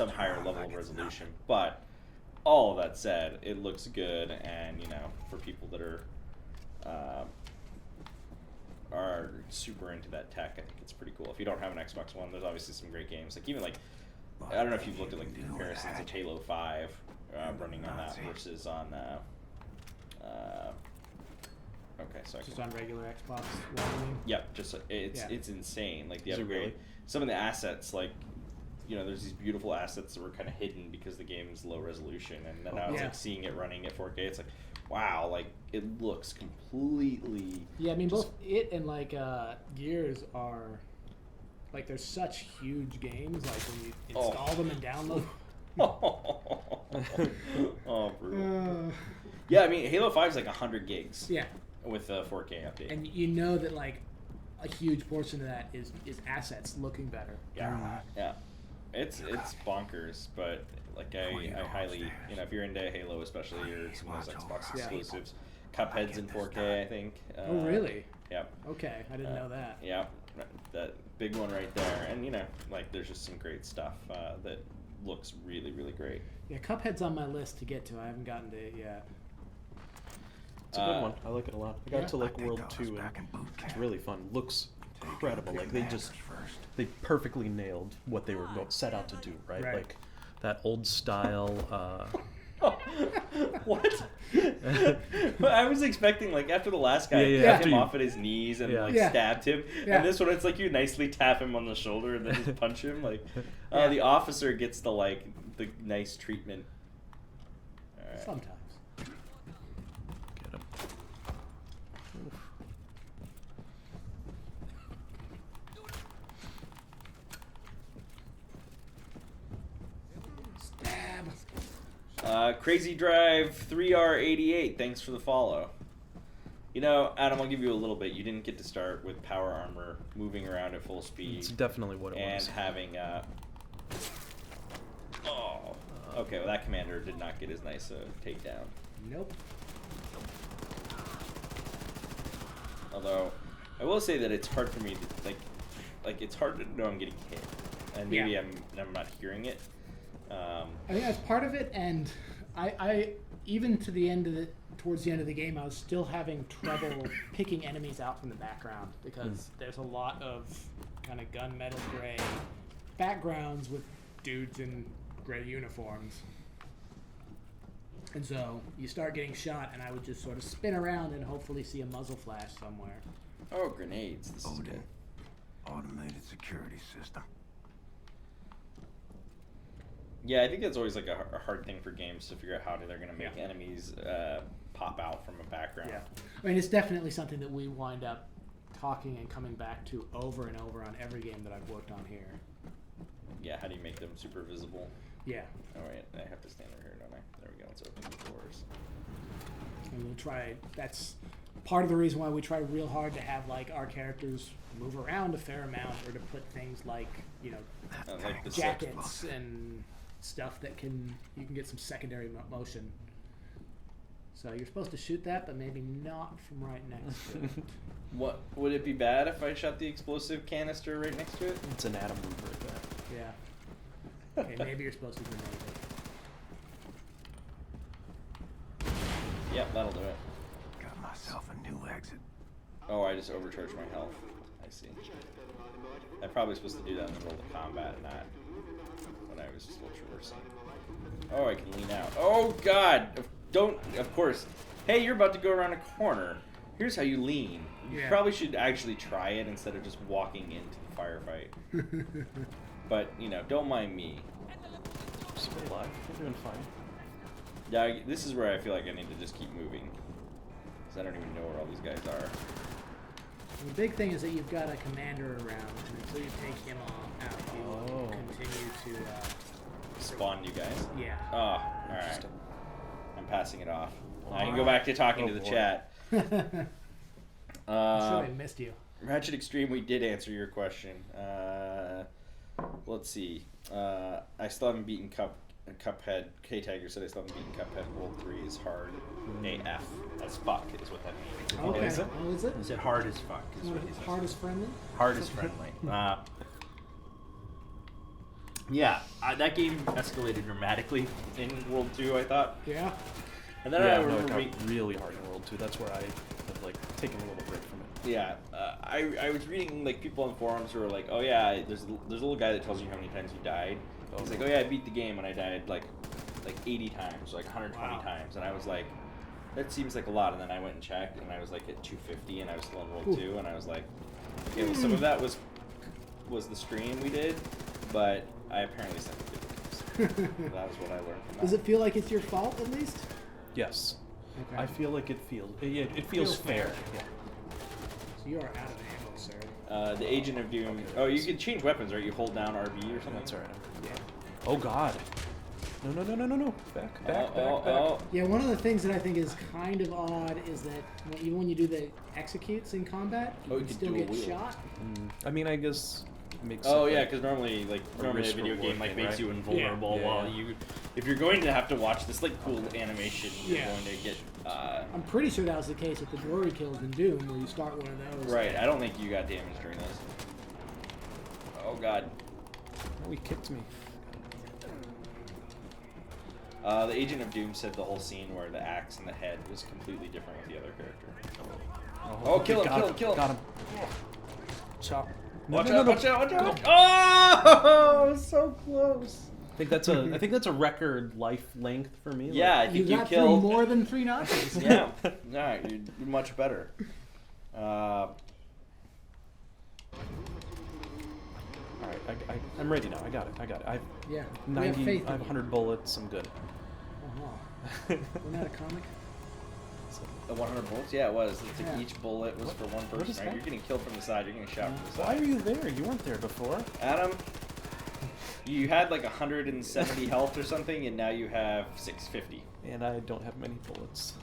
higher level of resolution, but all of that said, it looks good, and for people that are super into that tech, I think it's pretty cool. If you don't have an Xbox One, there's obviously some great games. Like even I don't know if you've looked at like the comparisons of Halo 5 running on that versus on. Okay, so just on regular Xbox One. Yep, just it's insane. Like the upgrade, really? Some of the assets, like there's these beautiful assets that were kind of hidden because the game's low resolution, and then now it's like seeing it running at 4K. It's like, wow, like it looks completely. Yeah, I mean both it and like Gears are like they're such huge games. Like when you install them and download. Oh, brutal. Yeah, I mean Halo 5 is like 100 gigs. Yeah. With a 4K update. And you know that like a huge portion of that is assets looking better. Yeah. Yeah. It's bonkers, but like I highly, you know, if you're into Halo especially or some of those Xbox exclusives, Cuphead's in 4K, I think. Oh really? Yep. Okay, I didn't know that. Yeah, that big one right there, and you know, like there's just some great stuff that looks really, really great. Yeah, Cuphead's on my list to get to. I haven't gotten to it yet. It's a good one. I like it a lot. I got to like World 2 and it's really fun. Looks incredible. Like they perfectly nailed what they were set out to do, right? Like that old style. What? I was expecting like after the last guy cut him off at his knees and like stabbed him, and this one it's like you nicely tap him on the shoulder and then just punch him. Like the officer gets the like the nice treatment. All right. Sometimes. Get him. Crazy Drive 3R88, thanks for the follow. You know, Adam, I'll give you a little bit. You didn't get to start with power armor, moving around at full speed. It's definitely what it was. And having, okay, well that commander did not get as nice a takedown. Nope. Although, I will say that it's hard for me to, like it's hard to know I'm getting hit. And maybe I'm not hearing it. I think that's part of it, and I even to the end of towards the end of the game, I was still having trouble picking enemies out from the background because there's a lot of kind of gunmetal gray backgrounds with dudes in gray uniforms, and so you start getting shot, and I would just sort of spin around and hopefully see a muzzle flash somewhere. Oh, grenades! This is good. Automated security system. Yeah, I think that's always like a hard thing for games to figure out how they're going to make enemies pop out from a background. Yeah, I mean it's definitely something that we wind up talking and coming back to over and over on every game that I've worked on here. Yeah, how do you make them super visible? Yeah. Oh wait, I have to stand over here, don't I? There we go. Let's open the doors. And we'll try. That's part of the reason why we try real hard to have like our characters move around a fair amount, or to put things like like the jackets and stuff that you can get some secondary motion. So you're supposed to shoot that, but maybe not from right next to it. What would it be bad if I shot the explosive canister right next to it? It's an atom move right there. Yeah. Okay, maybe you're supposed to grenade it. Yep, that'll do it. Got myself a new exit. Oh, I just overcharged my health. I see. I'm probably supposed to do that in the middle of combat, not when I was still traversing. Oh, I can lean out. Oh, God! Don't, of course. Hey, you're about to go around a corner. Here's how you lean. You probably should actually try it instead of just walking into the firefight. But, you know, don't mind me. Still alive. We're doing fine. Yeah, this is where I feel like I need to just keep moving. Because I don't even know where all these guys are. And the big thing is that you've got a commander around, and until you take him out, you will continue to spawn you guys. Yeah. Oh, all right. I'm passing it off. I can go back to talking to the chat. I'm sure I missed you. Ratchet Extreme, we did answer your question. Let's see. I still haven't beaten Cuphead. K-Tiger said I still haven't beaten Cuphead. World 3 is hard. AF. As fuck is what that means. Okay. Oh, is it? Oh, is it? Is it hard as fuck? Is what he said. Hard as friendly? Hard as friendly. Yeah, that game escalated dramatically in World 2, I thought. Yeah. And then Yeah, I no, it remember got really hard in World 2. That's where I have like taken a little break from it. Yeah, I was reading like people on forums who were like, oh yeah, there's a little guy that tells you how many times you died. He's like, oh yeah, I beat the game and I died like 80 times, like 120 times, and I was like, that seems like a lot. And then I went and checked, and I was like at 250, and I was still in World 2, and I was like, okay, well some of that was the stream we did, but I apparently sent it to games. That was what I learned from that. Does it feel like it's your fault at least? Yes. Okay. I feel like it feels fair. Yeah. So you are out of ammo, sir. The Agent of Doom. Oh, you can change weapons, right? You hold down RB or something. That's alright. Yeah. Oh God. No. Back. Yeah, one of the things that I think is kind of odd is that even when you do the executes in combat, you can can still dual get wield. shot. I mean, I guess it makes. Oh it yeah, like- because normally a risk video game reward like thing, makes right? you invulnerable Yeah. while you. If you're going to have to watch this like cool animation, you're Yeah. going to get. I'm pretty sure that was the case with the glory kills in Doom, where you start one of those. Right. I don't think you got damaged during this. Oh God. Oh, he kicked me. The Agent of Doom said the whole scene where the axe in the head was completely different with the other character. Oh, kill him! Got him. Chop. Watch out! Oh, so close. I think that's a record life length for me. Yeah, I You think you got through killed. more than 3 notches. Yeah, you're much better. All right, I'm ready now. I got it. I have Yeah. We 90. have faith I have in you. 100 bullets. I'm good. Uh-huh. Wasn't that a comic? The 100 bullets? Yeah, it was. It's like Yeah. each bullet was for one is person, right? that? You're getting killed from the side. You're getting shot from the Why side. are you there? You weren't there before. Adam, you had like 170 health or something, and now you have 650. And I don't have many bullets.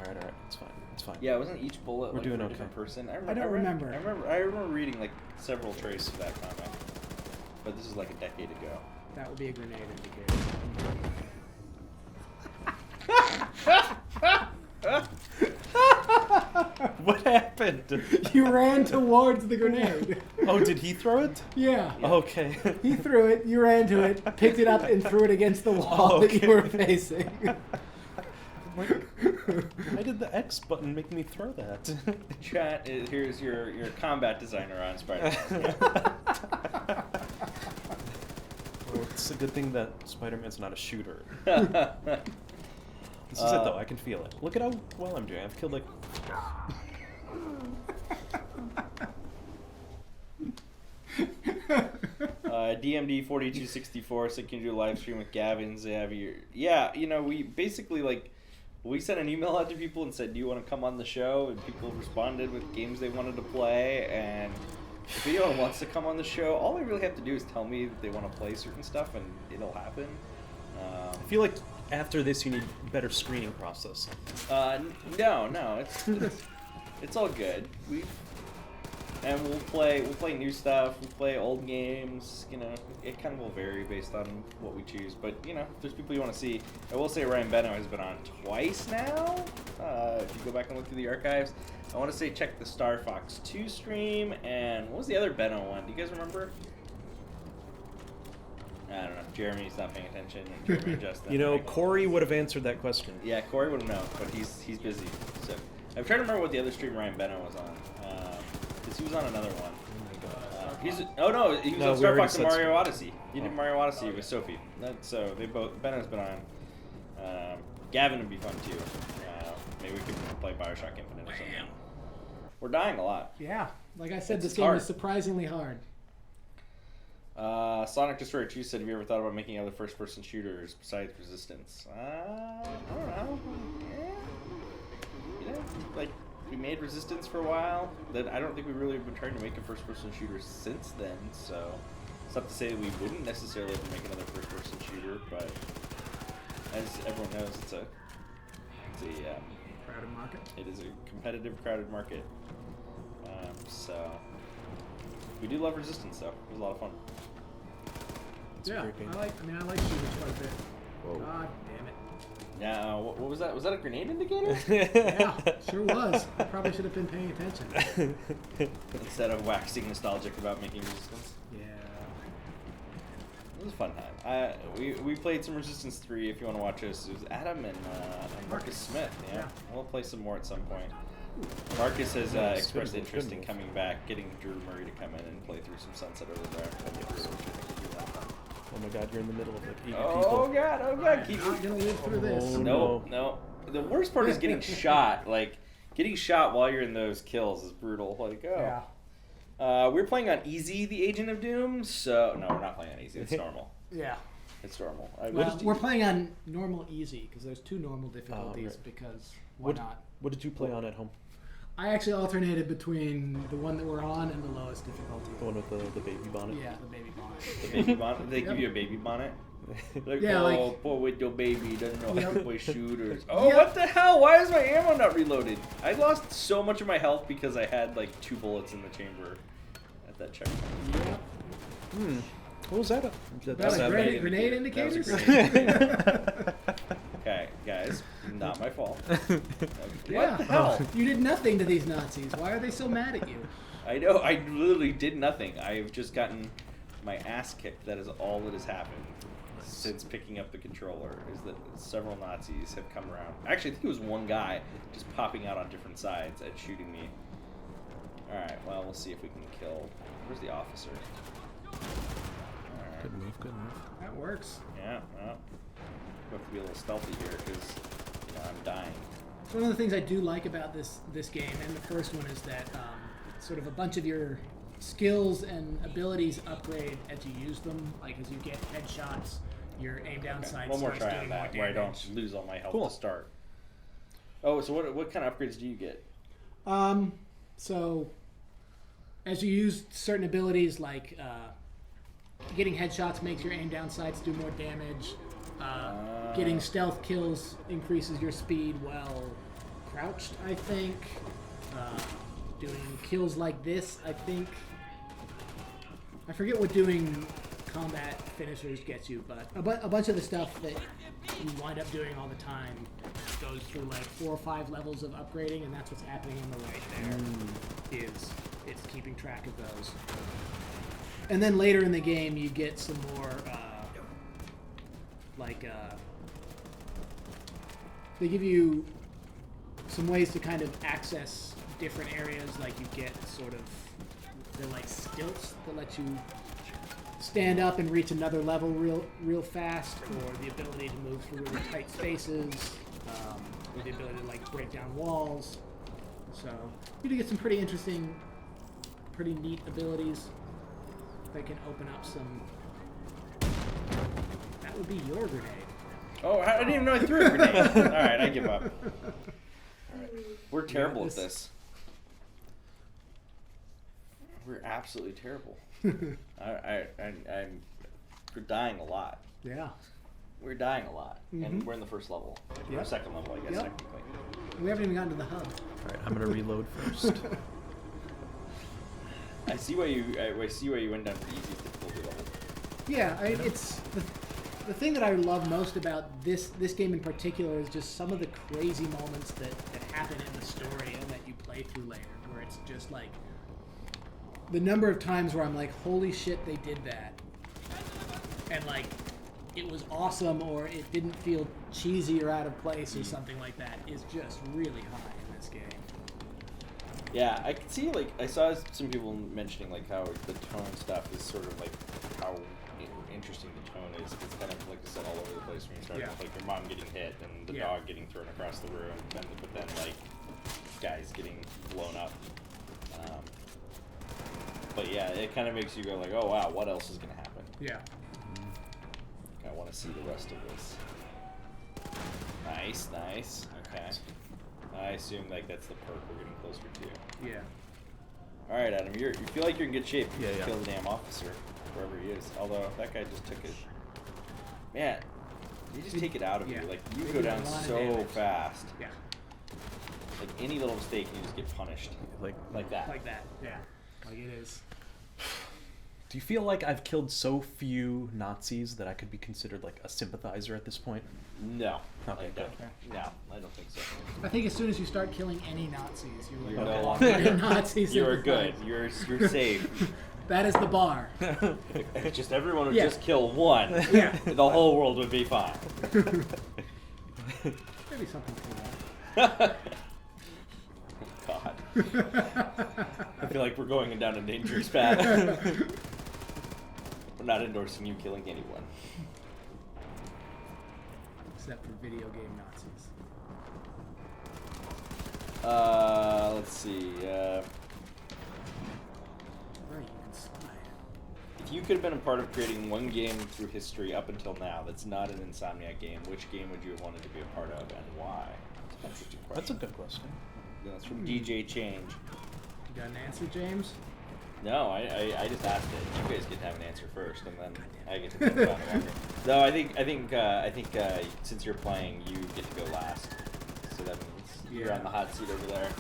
All right. It's fine. Yeah, wasn't each bullet We're like doing for a okay. different person? I don't remember. I remember reading like several traces of that comic, but this is like a decade ago. That would be a grenade indicator. What happened? You ran towards the grenade. Oh, did he throw it? Yeah. Okay. He threw it, you ran to it, picked it up, and threw it against the wall that you were facing. Why did the X button make me throw that? Chat, here's your combat designer on Spider-Man. Well, it's a good thing that Spider-Man's not a shooter. Yeah. This is it though. I can feel it. Look at how well I'm doing. I've killed like. DMD 4264 said, can you do a live stream with Gavin, Xavier? Yeah, we basically we sent an email out to people and said, do you want to come on the show? And people responded with games they wanted to play. And if anyone wants to come on the show, all they really have to do is tell me that they want to play certain stuff, and it'll happen. I feel like after this, you need better screening process. No, it's all good. We'll play new stuff. We'll play old games. It kind of will vary based on what we choose. But if there's people you want to see, I will say Ryan Benno has been on twice now. If you go back and look through the archives, I want to say check the Star Fox 2 stream, and what was the other Benno one? Do you guys remember? I don't know. Jeremy's not paying attention. And Jeremy and Justin. Corey would have answered that question. Yeah, Corey would have known, but he's busy. So I'm trying to remember what the other stream Ryan Benno was on. Because he was on another one. He was on Star Fox and Mario Odyssey. He did Mario Odyssey with Sophie. So Benno's been on. Gavin would be fun too. Maybe we could play Bioshock Infinite or something. We're dying a lot. Yeah. Like I said, It's this game hard. is surprisingly hard. Sonic Destroyer 2 said, have you ever thought about making other first-person shooters besides Resistance? I don't know. Yeah. We made Resistance for a while. Then I don't think we really have been trying to make a first-person shooter since then, so it's not to say that we wouldn't necessarily ever make another first-person shooter, but as everyone knows, it's a Crowded market. it is a competitive, crowded market. So we do love Resistance, though. It was a lot of fun. Yeah, creepy. I like shooters quite a bit. Whoa. God damn it. Yeah, what was that? Was that a grenade indicator? Yeah, sure was. I probably should have been paying attention. Instead of waxing nostalgic about making Resistance. Yeah. It was a fun time. We played some Resistance 3 if you want to watch us. It was Adam and Marcus Smith. Yeah. We'll play some more at some point. Marcus has expressed good interest in move. coming back, getting Drew Murray to come in and play through some Sunset Overdrive, which I think would be a lot of fun. Oh my God, you're in the middle of like 80 Oh people. god, keep I'm not gonna live through this. Oh, No. The worst part is getting shot. Getting shot while you're in those kills is brutal. Yeah. We're playing on easy, the Agent of Doom. So no, we're not playing on easy. It's normal. Yeah. It's normal. Well, we're playing on normal easy because there's 2 normal difficulties right. because why not? What did you play on at home? I actually alternated between the one that we're on and the lowest difficulty. The one with the baby bonnet? Yeah, the baby bonnet. The baby bonnet? They give you a baby bonnet? Like, Yeah, oh, like- poor with your baby, doesn't know how to Yep. play shooters. Oh, Yep. what the hell? Why is my ammo not reloaded? I lost so much of my health because I had like 2 bullets in the chamber at that checkpoint. Yep. What was that? That's a a grenade grenade indicator. indicators? That Okay, guys, not my fault. Yeah. What the hell? You did nothing to these Nazis. Why are they so mad at you? I know, I literally did nothing. I've just gotten my ass kicked. That is all that has happened since picking up the controller, is that several Nazis have come around. Actually, I think it was one guy just popping out on different sides and shooting me. Alright, well, we'll see if we can kill... Where's the officer? Alright. Good move, good move. That works. Yeah, well, we have to be a little stealthy here because, you know, I'm dying. One of the things I do like about this game and the first one is that sort of a bunch of your skills and abilities upgrade as you use them. Like as you get headshots, your aim down sight One more starts try on doing more that, where I damage. don't lose all my health Cool. to start. Oh, so what kind of upgrades do you get? So as you use certain abilities like getting headshots makes your aim down sights do more damage. Getting stealth kills increases your speed while crouched, I think. Doing kills like this, I think. I forget what doing combat finishers gets you, but a bunch of the stuff that you wind up doing all the time goes through like 4 or 5 levels of upgrading, and that's what's happening on the right there. Is it's keeping track of those. And then later in the game, you get some more they give you some ways to kind of access different areas. Like you get sort of they're like stilts that let you stand up and reach another level real fast, or the ability to move through really tight spaces, or the ability to like break down walls. So you do get some pretty interesting, pretty neat abilities that can open up some. That would be your grenade. Oh, I didn't even know I threw a grenade. Alright, I give up. Alright. We're terrible at this. We're absolutely terrible. We're dying a lot. Yeah. We're dying a lot. And we're in the first level. Or Yep. second level, I guess, Yep. technically. We haven't even gotten to the hub. Alright, I'm gonna reload first. I see why you went down to the easiest difficulty level. Yeah, it's the thing that I love most about this game in particular is just some of the crazy moments that happen in the story and that you play through later, where it's just like the number of times where I'm like, holy shit, they did that, and like it was awesome, or it didn't feel cheesy or out of place or something like that is just really high in this game. Yeah, I could see, like, I saw some people mentioning, like, how the tone stuff is sort of, like, how interesting the tone is. It's kind of, like I said, all over the place when you start with, like, your mom getting hit and the dog getting thrown across the room, but then, like, guys getting blown up. But, yeah, it kind of makes you go, like, oh, wow, what else is going to happen? Yeah. I want to see the rest of this. Nice, nice. Okay. I assume, like, that's the perk we're getting closer to. Yeah. Alright, Adam, you feel like you're in good shape. You Yeah, just yeah. kill the damn officer, wherever he is. Although, that guy just took it. Man, you just take it out of Yeah. you. Like, you They go do a down lot of so damage. fast. Yeah. Like, any little mistake, you just get punished. Like, Like that. Like that. Yeah. Like it is. do you feel like I've killed so few Nazis that I could be considered like a sympathizer at this point? No. Okay, I good. don't. No, I don't think so. I think as soon as you start killing any Nazis, you're You're like, no "Oh, longer you're Nazis. You are good. You're safe. That is the bar. If just everyone would Yeah. just kill one, Yeah. the whole world would be fine. Maybe something to that. God. I feel like we're going down a dangerous path. We're not endorsing you killing anyone. Except for video game Nazis. Let's see. Right, you can spy. If you could have been a part of creating one game through history up until now that's not an Insomniac game, which game would you have wanted to be a part of and why? That's a good question. That's a good question. Yeah, that's from DJ Change. You got an answer, James? No, I just asked it. You guys get to have an answer first, and then I get to think about it longer. No, I think since you're playing, you get to go last. So that means you're on the hot seat over there.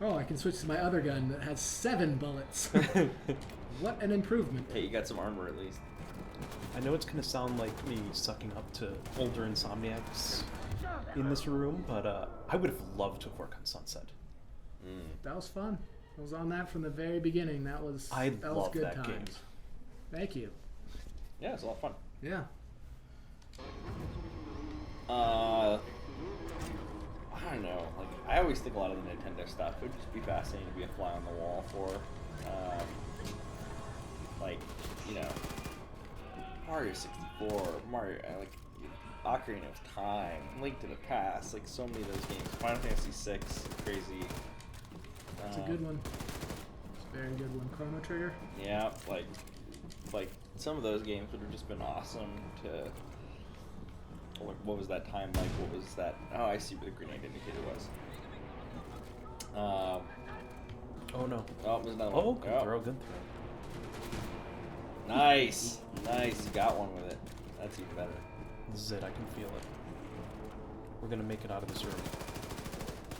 Oh, I can switch to my other gun that has 7 bullets. What an improvement. Hey, you got some armor at least. I know it's gonna sound like me sucking up to older Insomniacs in this room, but I would have loved to have worked on Sunset. That was fun. I was on that from the very beginning. That was love good that times. game. Thank you. Yeah, it's a lot of fun. Yeah. I don't know. Like, I always think a lot of the Nintendo stuff would just be fascinating to be a fly on the wall for. Like, you know, Mario 64, Mario, like, Ocarina of Time, Link to the Past, like so many of those games. Final Fantasy VI, crazy. It's a good one. It's a very good one. Chrono Trigger. Yeah, like some of those games would have just been awesome to. What was that time like? What was that? Oh, I see what the grenade indicator was. Oh no. Oh, there's another Oh, one. good throw, good throw. Nice, nice. You got one with it. That's even better. This is it, I can feel it. We're gonna make it out of this room.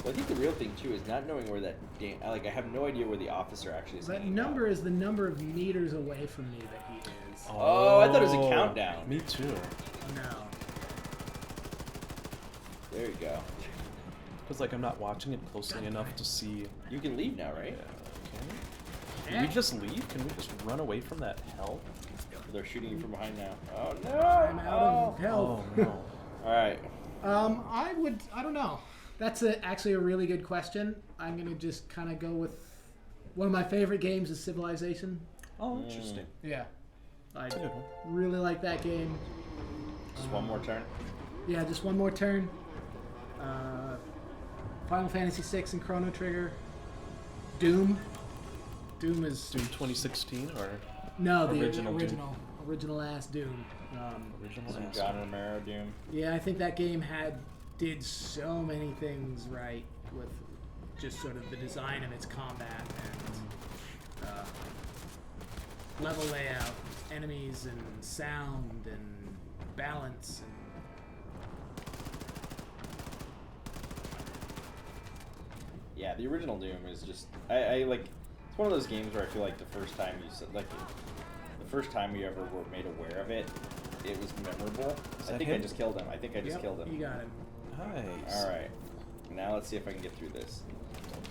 Well, I think the real thing too is not knowing where that I have no idea where the officer actually is. That number is the number of meters away from me that he is. Oh, I thought it was a countdown. Me too. No. There you go. Because like I'm not watching it closely enough to see. You can leave now, right? Can we just leave? Can we just run away from that hell? They're shooting you from behind now. Oh no! I'm out of health. Oh no. All right. I don't know. That's actually a really good question. I'm going to just kind of go with one of my favorite games is Civilization. Oh, interesting. Yeah. I That's a good one. really like that game. Just one more turn. Yeah, just one more turn. Final Fantasy VI and Chrono Trigger. Doom. Doom is... Doom 2016 or? No, the original original ass Doom. Original Some ass. John Romero Doom. Yeah, I think that game did so many things right with just sort of the design of its combat and level layout, enemies and sound and balance and Yeah, the original Doom is just I like. It's one of those games where I feel like the first time you ever were made aware of it, it was memorable. I think I just killed him. I think I just killed him. You got him. Nice. All right. Now let's see if I can get through this.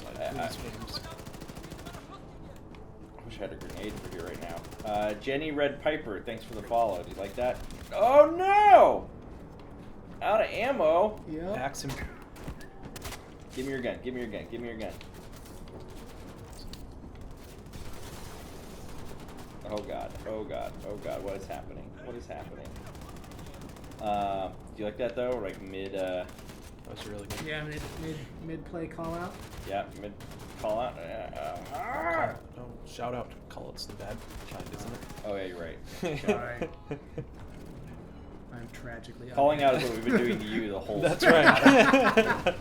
Don't I play these games. wish I had a grenade for here right now. Jenny Red Piper, thanks for the follow. Do you like that? Oh no! Out of ammo. Yep. Axe him. Give me your gun. Give me your gun. Give me your gun. Oh god. Oh god. Oh god. What is happening? What is happening? Do you like that though? Like mid. That was really good. Yeah, mid play call out. Yeah, mid call out. Oh, shout out. Call it's the bad kind, isn't it? Oh yeah, you're right. Sorry. I'm tragically Calling out is what we've been doing to you the whole. That's time. right.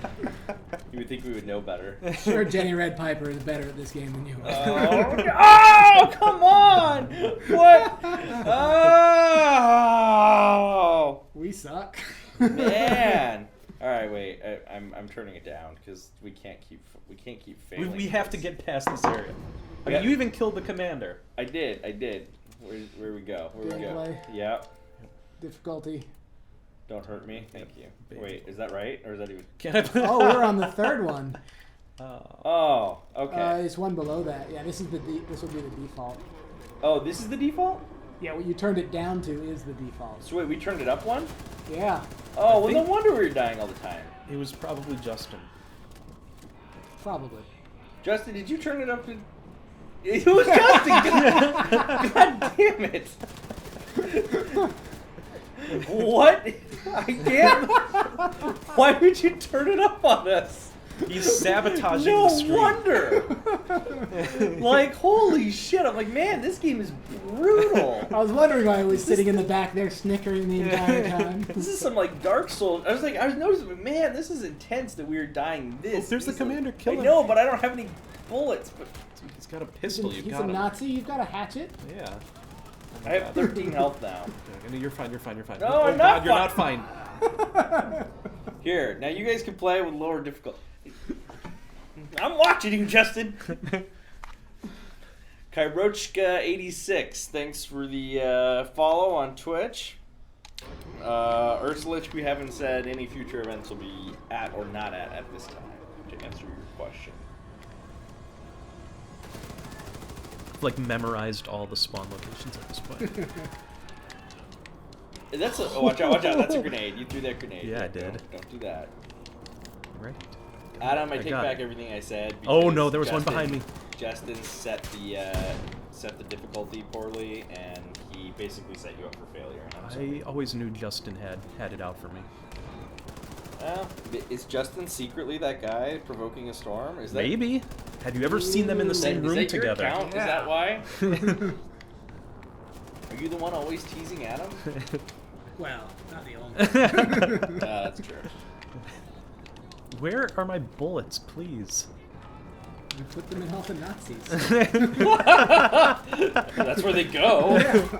You would think we would know better. Sure, Jenny Red Piper is better at this game than you are. Oh, come on! What? Oh, We suck. man! All right, wait. I'm turning it down because we can't keep failing. We have to get past this area. I mean, Yeah. you even killed the commander. I did. Where we go? Where we go? Gameplay. Yep. Difficulty. Don't hurt me. Thank you. Baby. Wait, is that right, or is that even? Can I put? Oh, we're on the third one. Oh, okay. It's one below that. Yeah, this will be the default. Oh, this is the default. Yeah, what you turned it down to is the default. So wait, we turned it up one. Yeah, Oh, well, think- no wonder we were dying all the time. It was probably Justin. probably. Justin, did you turn it up to? It was Justin. God damn it! What? I can't. Why would you turn it up on us? He's sabotaging No the stream. wonder. Like, holy shit! I'm like, man, this game is brutal. I was wondering why I was sitting in the back there snickering the entire time. This is some like Dark Souls. I was noticing, but man, this is intense that we were dying this. Oh, there's the easily. commander. Kill him. I know, but I don't have any bullets. But He's got a pistol. He's You've a got him. Nazi. You've got a hatchet. Yeah. I have 13 health now. Okay, you're fine. You're fine. You're fine. No, oh, I'm not God, fine. You're not fine. Here, now you guys can play with lower difficulty. I'm watching you, Justin. Kairochka86, thanks for the follow on Twitch. Ursulich, we haven't said any future events will be at or not at this time, to answer your question. I've, like, memorized all the spawn locations at this point. That's a, watch out, that's a grenade. You threw that grenade. Yeah, I did. Don't do that. Right. Adam, I I take got back it. everything I said. Oh because no, there was one behind me. Justin set the difficulty poorly, and he basically set you up for failure. And I'm sorry. I always knew Justin had it out for me. Well, is Justin secretly that guy provoking a storm? Is that Maybe. Have you ever seen them in the same is room that your together? account? Is that why? Are you the one always teasing Adam? Well, not the only. That's true. Where are my bullets, please? You put them in all the Nazis. That's where they go. Yeah.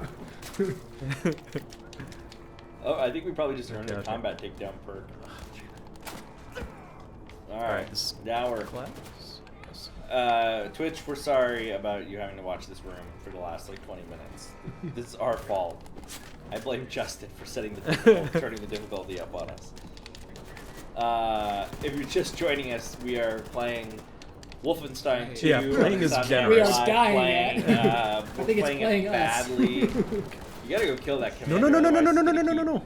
Oh, I think we probably just earned a Okay. combat takedown perk. All Alright, right, this now we're class. Twitch. We're sorry about you having to watch this room for the last like 20 minutes. This is our fault. I blame Justin for setting the turning the difficulty up on us. If you're just joining us, we are playing Wolfenstein 2. Yeah, playing is Insomniac generous. We are dying playing, I we're think it's playing playing it us. badly. You gotta go kill that No, commander. no, no, no, no, otherwise no, no, it's no, no, gonna no, keep-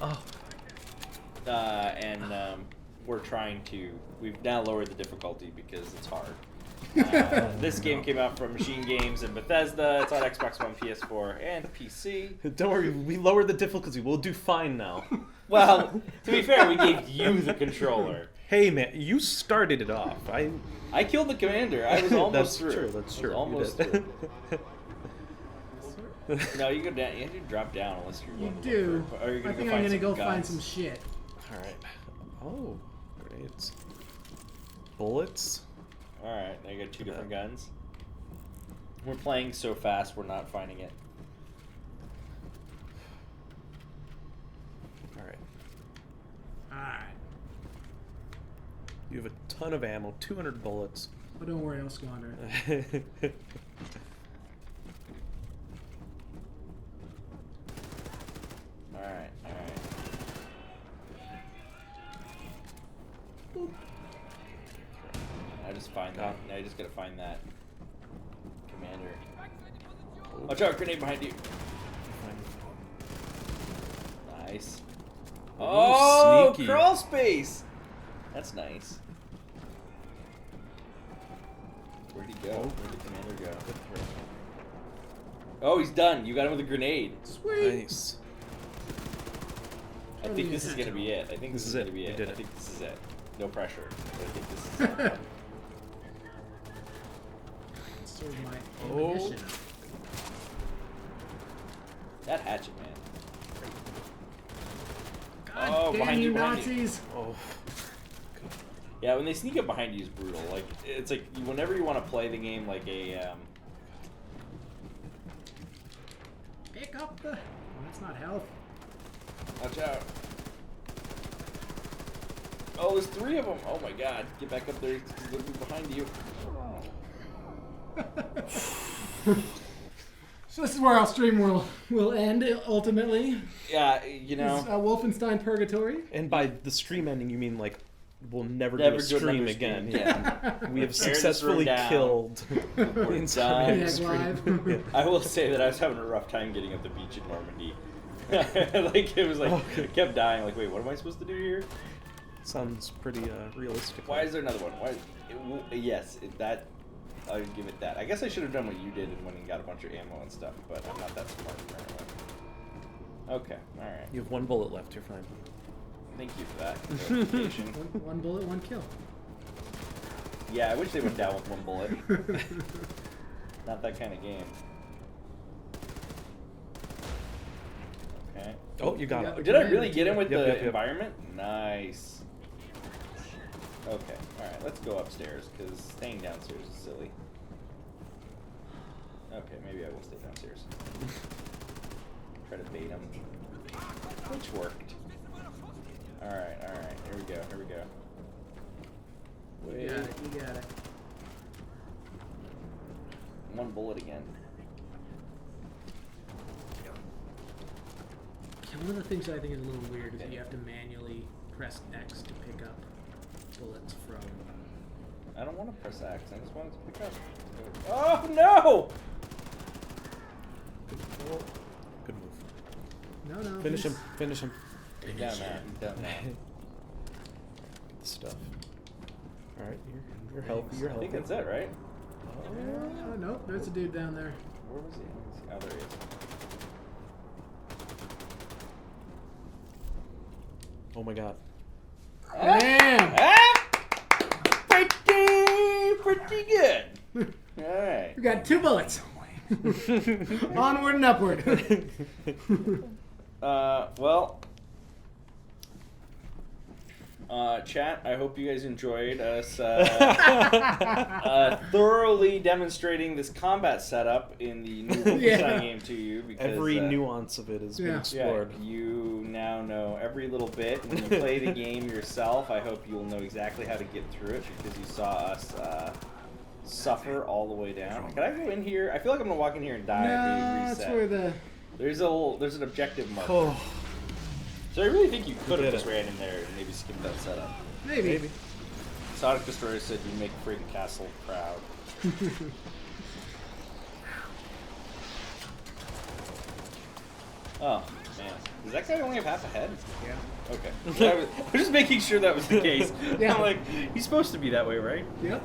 no. Oh. And we're trying to. We've now lowered the difficulty because it's hard. This game came out from Machine Games and Bethesda. It's on Xbox One, PS4, and PC. Don't worry, we lowered the difficulty. We'll do fine now. Well, to be fair, we gave you the controller. Hey man, you started it off. I killed the commander. I was almost That's through. true. That's I was true. You almost did. through. No, you go down. You have to drop down unless you're. You going to do. Or are you I gonna think go I'm find gonna some go find guns? some shit. All right. Oh, grenades. Bullets. All right, now you got two different guns. We're playing so fast, we're not finding it. All right. Alright. You have a ton of ammo, 200 bullets. But don't worry, I'll squander it. All right. I just find that. Now you just gotta find that commander. Watch out, grenade behind you. Nice. Oh, sneaky. crawl space. That's nice. Where'd he go? Where'd the commander go? Oh, he's done. You got him with a grenade. Sweet. Nice. I think this is gonna be it. I think this is gonna be You it. did I it. think this is it. No pressure. But I think this is it. Serve my Oh. ammunition. That hatchet, man. God Oh, damn behind you, behind you. Nazis! Oh. Yeah, when they sneak up behind you is brutal. Like, it's like whenever you want to play the game like a Pick up the. Oh, that's not health. watch out. Oh, there's three of them. Oh my god. Get back up there because they'll be behind you. So this is where our stream will end ultimately. Yeah, you know. This is, Wolfenstein Purgatory. And by the stream ending, you mean like we'll never do Never a do another stream stream. again. Yeah. We have this room successfully down. killed the We're Insomniac done. Yeah, stream. live. I will say that I was having a rough time getting up the beach in Normandy. Like, it was like, Okay. I kept dying. Like, wait, what am I supposed to do here? Sounds pretty realistic. Why is there another one? Yes, that I'll give it that. I guess I should have done what you did and went and got a bunch of ammo and stuff, but I'm not that smart apparently. Okay, all right. You have one bullet left. You're fine. Thank you for that clarification. One bullet, one kill. Yeah, I wish they went down with one bullet. Not that kind of game. Okay. Oh, you got Yeah. it. Did I really get him with Yep, the yep, yep. environment? Nice. Okay, alright, let's go upstairs, because staying downstairs is silly. Okay, maybe I will stay downstairs. Try to bait him. Which worked. Alright, here we go, here we go. Wait. You got it. One bullet again. Yeah, one of the things that I think is a little weird is that you have to manually press X to pick up bullets from. I don't want to press X, I just want it to pick up. Oh no! Good move. No. Finish him. Finish him. You're down now, you're down now. Good stuff. All right, you're healthy. You're I healthy. think that's it, right? Oh, no, there's a dude down there. Where was he? Oh, there he is. Oh my god. Damn! Ah! Pretty good. Alright. We got 2 bullets. Onward and upward. Well, chat, I hope you guys enjoyed us thoroughly demonstrating this combat setup in the new Wolfenstein game to you. Because, Every nuance of it has been explored. Yeah, you now know every little bit. When you play the game yourself, I hope you'll know exactly how to get through it because you saw us suffer all the way down. Can I go in here? I feel like I'm gonna walk in here and die. No, Reset. that's where the. There's an objective marker. Oh, So I really think you could have did just it. ran in there and maybe skipped that setup. Maybe. Sonic Destroyer said you make Freaking Castle proud. Oh, man. Does that guy only have half a head? Yeah. Okay. I was just making sure that was the case. Yeah. I'm like, he's supposed to be that way, right? Yep.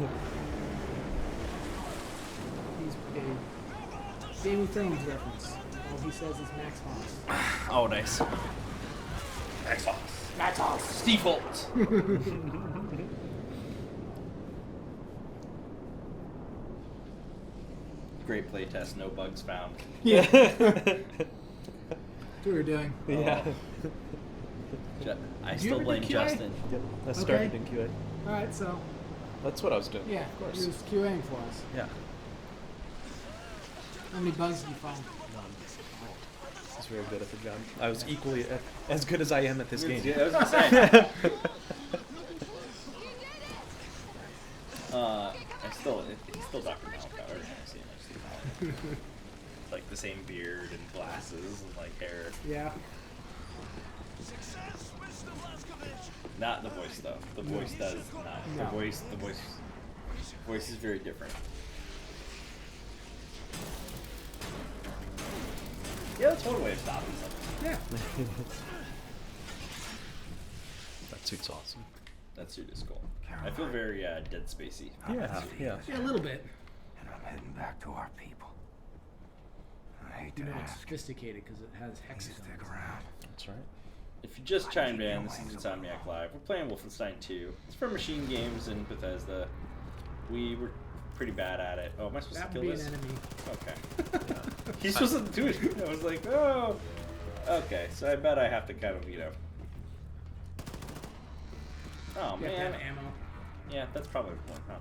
He's a Game of Thrones reference. All he says is Max Hoss. Oh, nice. Max Hoss. Max Hoss. Steve Holt. Great playtest, no bugs found. Yeah. That's what we're doing. yeah. I you still ever blame do QA? Justin. Yep. I Okay. started in QA. Alright, so. That's what I was doing. Yeah, of course. he was QAing for us. Yeah. How many bugs did you find? He's very good at the job. I was equally as good as I am at this game. Yeah, I was gonna say. He's still Dr. Malcolm. Every time I see him, I see Malcolm. Like the same beard and glasses and like hair. Yeah. Not the voice though. The voice does not. No. The voice is very different. Yeah, that's one way of stopping something. Yeah. That suit's awesome. That suit is cool. I feel very Dead Spacey. Yeah. Yeah. Yeah, a little bit. And I'm heading back to our people. I hate You to know, it's ask. sophisticated because it has Please hexagons. stick around. That's right. If you just chimed in, this is Insomniac Live. We're playing Wolfenstein II. It's from Machine Games in Bethesda. We were pretty bad at it. Oh, am I supposed That to would kill be this? an enemy. Okay. He's supposed to do it. I was like, oh. Okay, so I bet I have to kind of, you know. Oh, You have to man. have ammo. Yeah, that's probably one, huh?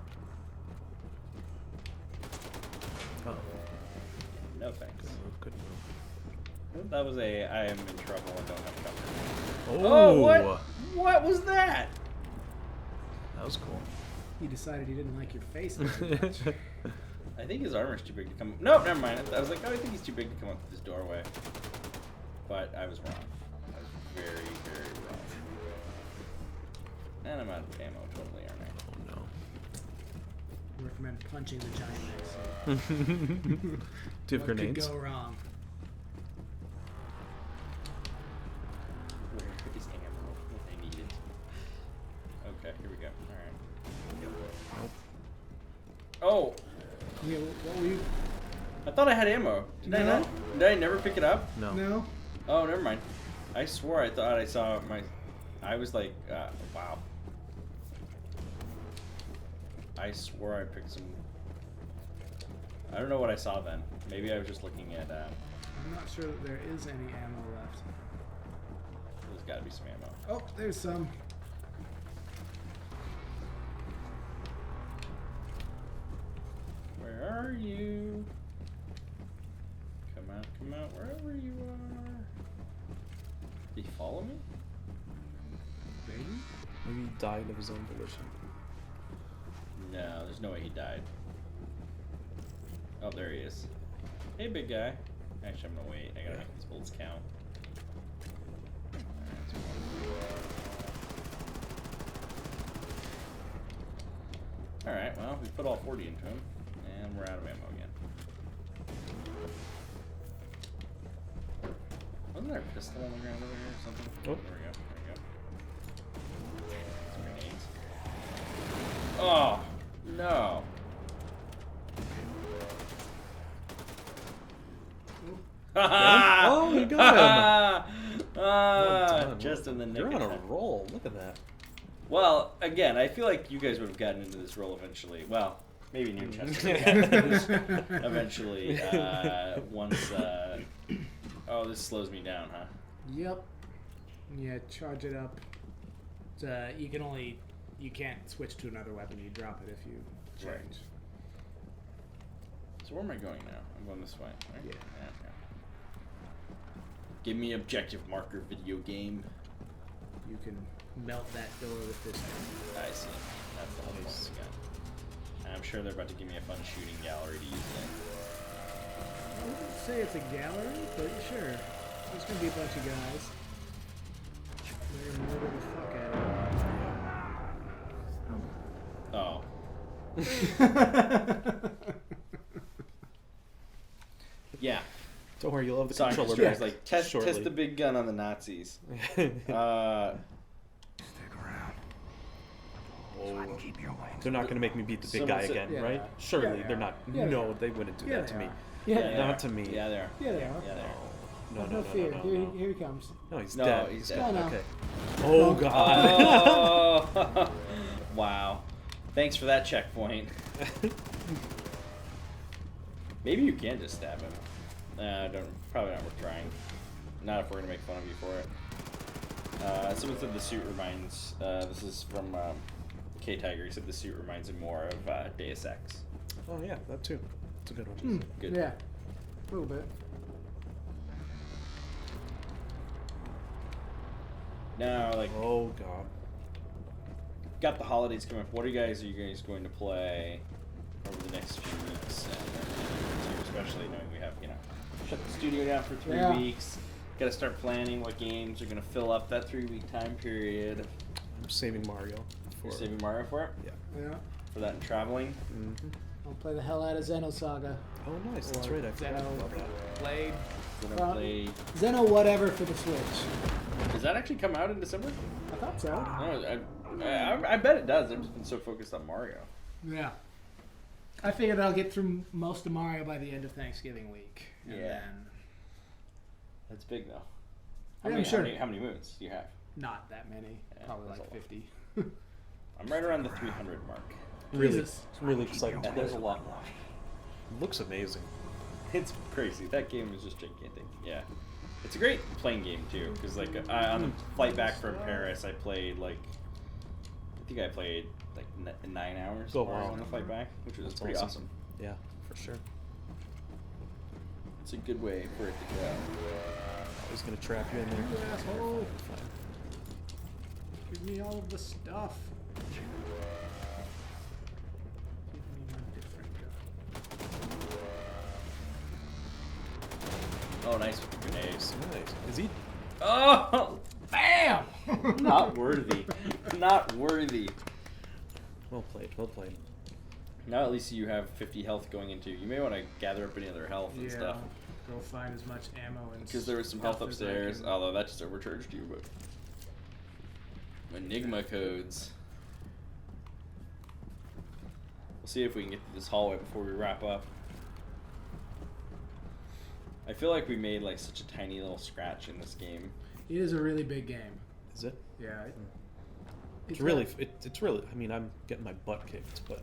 Oh, No thanks. good move. That was a I am in trouble and don't have cover. Oh, What? What was that? That was cool. He decided he didn't like your face. I think his armor's too big to come. Nope, never mind. I was like, oh, I think he's too big to come up this doorway. But I was wrong. I was very, very wrong. And I'm out of ammo, totally, aren't I? Oh no. I recommend punching the giant next. Do you have What grenades? could go wrong? Where is ammo? I need it. Okay, here we go. Alright. Oh! Yeah, what were you? I thought I had ammo. Did I No. not? Did I never pick it up? No. No. Oh, never mind. I swore I thought I saw my... I was like, wow. I swore I picked some. I don't know what I saw then. Maybe I was just looking at. I'm not sure that there is any ammo left. There's got to be some ammo. Oh, there's some. Where are you? Come out, wherever you are. Did he follow me? Maybe? Maybe he died of his own volition. No, there's no way he died. Oh, there he is. Hey, big guy. Actually, I'm gonna wait. I gotta make these bullets count. Alright, well, we put all 40 into him, and we're out of ammo again. Wasn't there a pistol on the ground over here or something? Oh. There we go. Some grenades. Oh, no. Oh, you got him. Well done. Just in the nick You're of on a time. roll. Look at that. Well, again, I feel like you guys would have gotten into this role eventually. Well, maybe Newchester. Eventually, once. Oh, this slows me down, huh? Yep. Yeah, charge it up. You can't switch to another weapon. You drop it if you change. Right. So where am I going now? I'm going this way. Right? Yeah. Give me objective marker, video game. You can melt that door with this thing. I see. That's the whole point of the gun. And I'm sure they're about to give me a fun shooting gallery to use it. I wouldn't say it's a gallery, but sure. There's gonna be a bunch of guys. They're gonna murder the fuck out of Oh. Yeah. Don't worry, you'll have the Sonic controller Destroyer's back like, test shortly. the big gun on the Nazis. Stick around. So I can keep your wings. They're not going to make me beat the big Someone guy said- again, Yeah. right? Surely Yeah. they're not. Yeah. No, they wouldn't do Yeah, that to they me. are. Yeah, they Not are. to me. Yeah, they are. Yeah, they are. Yeah, they are. No, No fear. Here he comes. No, he's No, dead. he's No, dead. no. Okay. Oh, God. Oh. Wow. Thanks for that checkpoint. Maybe you can just stab him. Probably not worth trying. Not if we're gonna make fun of you for it. Someone said the suit reminds. This is from K-Tiger. He said the suit reminds him more of Deus Ex. Oh, yeah, that too. It's a good one. Good. Yeah. A little bit. Now, like, Oh, God. got the holidays coming up. What are you guys going to play over the next few weeks? And especially knowing we have, shut the studio down for 3 weeks. Got to start planning what games are going to fill up that 3-week time period. I'm saving Mario. You're saving Mario for it? Yeah. Yeah. For that and traveling? Mm-hmm. I'll play the hell out of Xenosaga. Oh, nice. That's Or right. I forgot Xeno about that. Blade. Gonna Well, play. Xeno whatever for the Switch. Does that actually come out in December? I thought so. I bet it does. I've just been so focused on Mario. Yeah. I figured I'll get through most of Mario by the end of Thanksgiving week. And Yeah. then That's big though. Yeah, I'm sure. How many moons do you have? not that many. Yeah, Probably that's like a lot. 50. I'm right around the 300 mark. Really, Jesus. really excited. Yeah, there's a lot. Looks amazing. It's crazy. That game is just gigantic. Yeah. It's a great playing game too, because like on the flight back from Paris, I played like I think I played like 9 hours Oh, wow. on the flight back, which was That's pretty awesome. awesome. Yeah, for sure. It's a good way for it to go. I was gonna trap you in there. You asshole. Fine. Give me all of the stuff. Give me my different gun. Oh, nice with the grenades. Nice. Is he? Oh, Bam! not worthy. Not worthy. Well played. Well played. Now at least you have 50 health going into. You may want to gather up any other health and Yeah. stuff. Go find as much ammo and Because there was some health stuff as I upstairs, can. although that just overcharged you, but... Enigma codes. We'll see if we can get to this hallway before we wrap up. I feel like we made like such a tiny little scratch in this game. It is a really big game. Is it? Yeah. It's really. It's really. I mean, I'm getting my butt kicked, but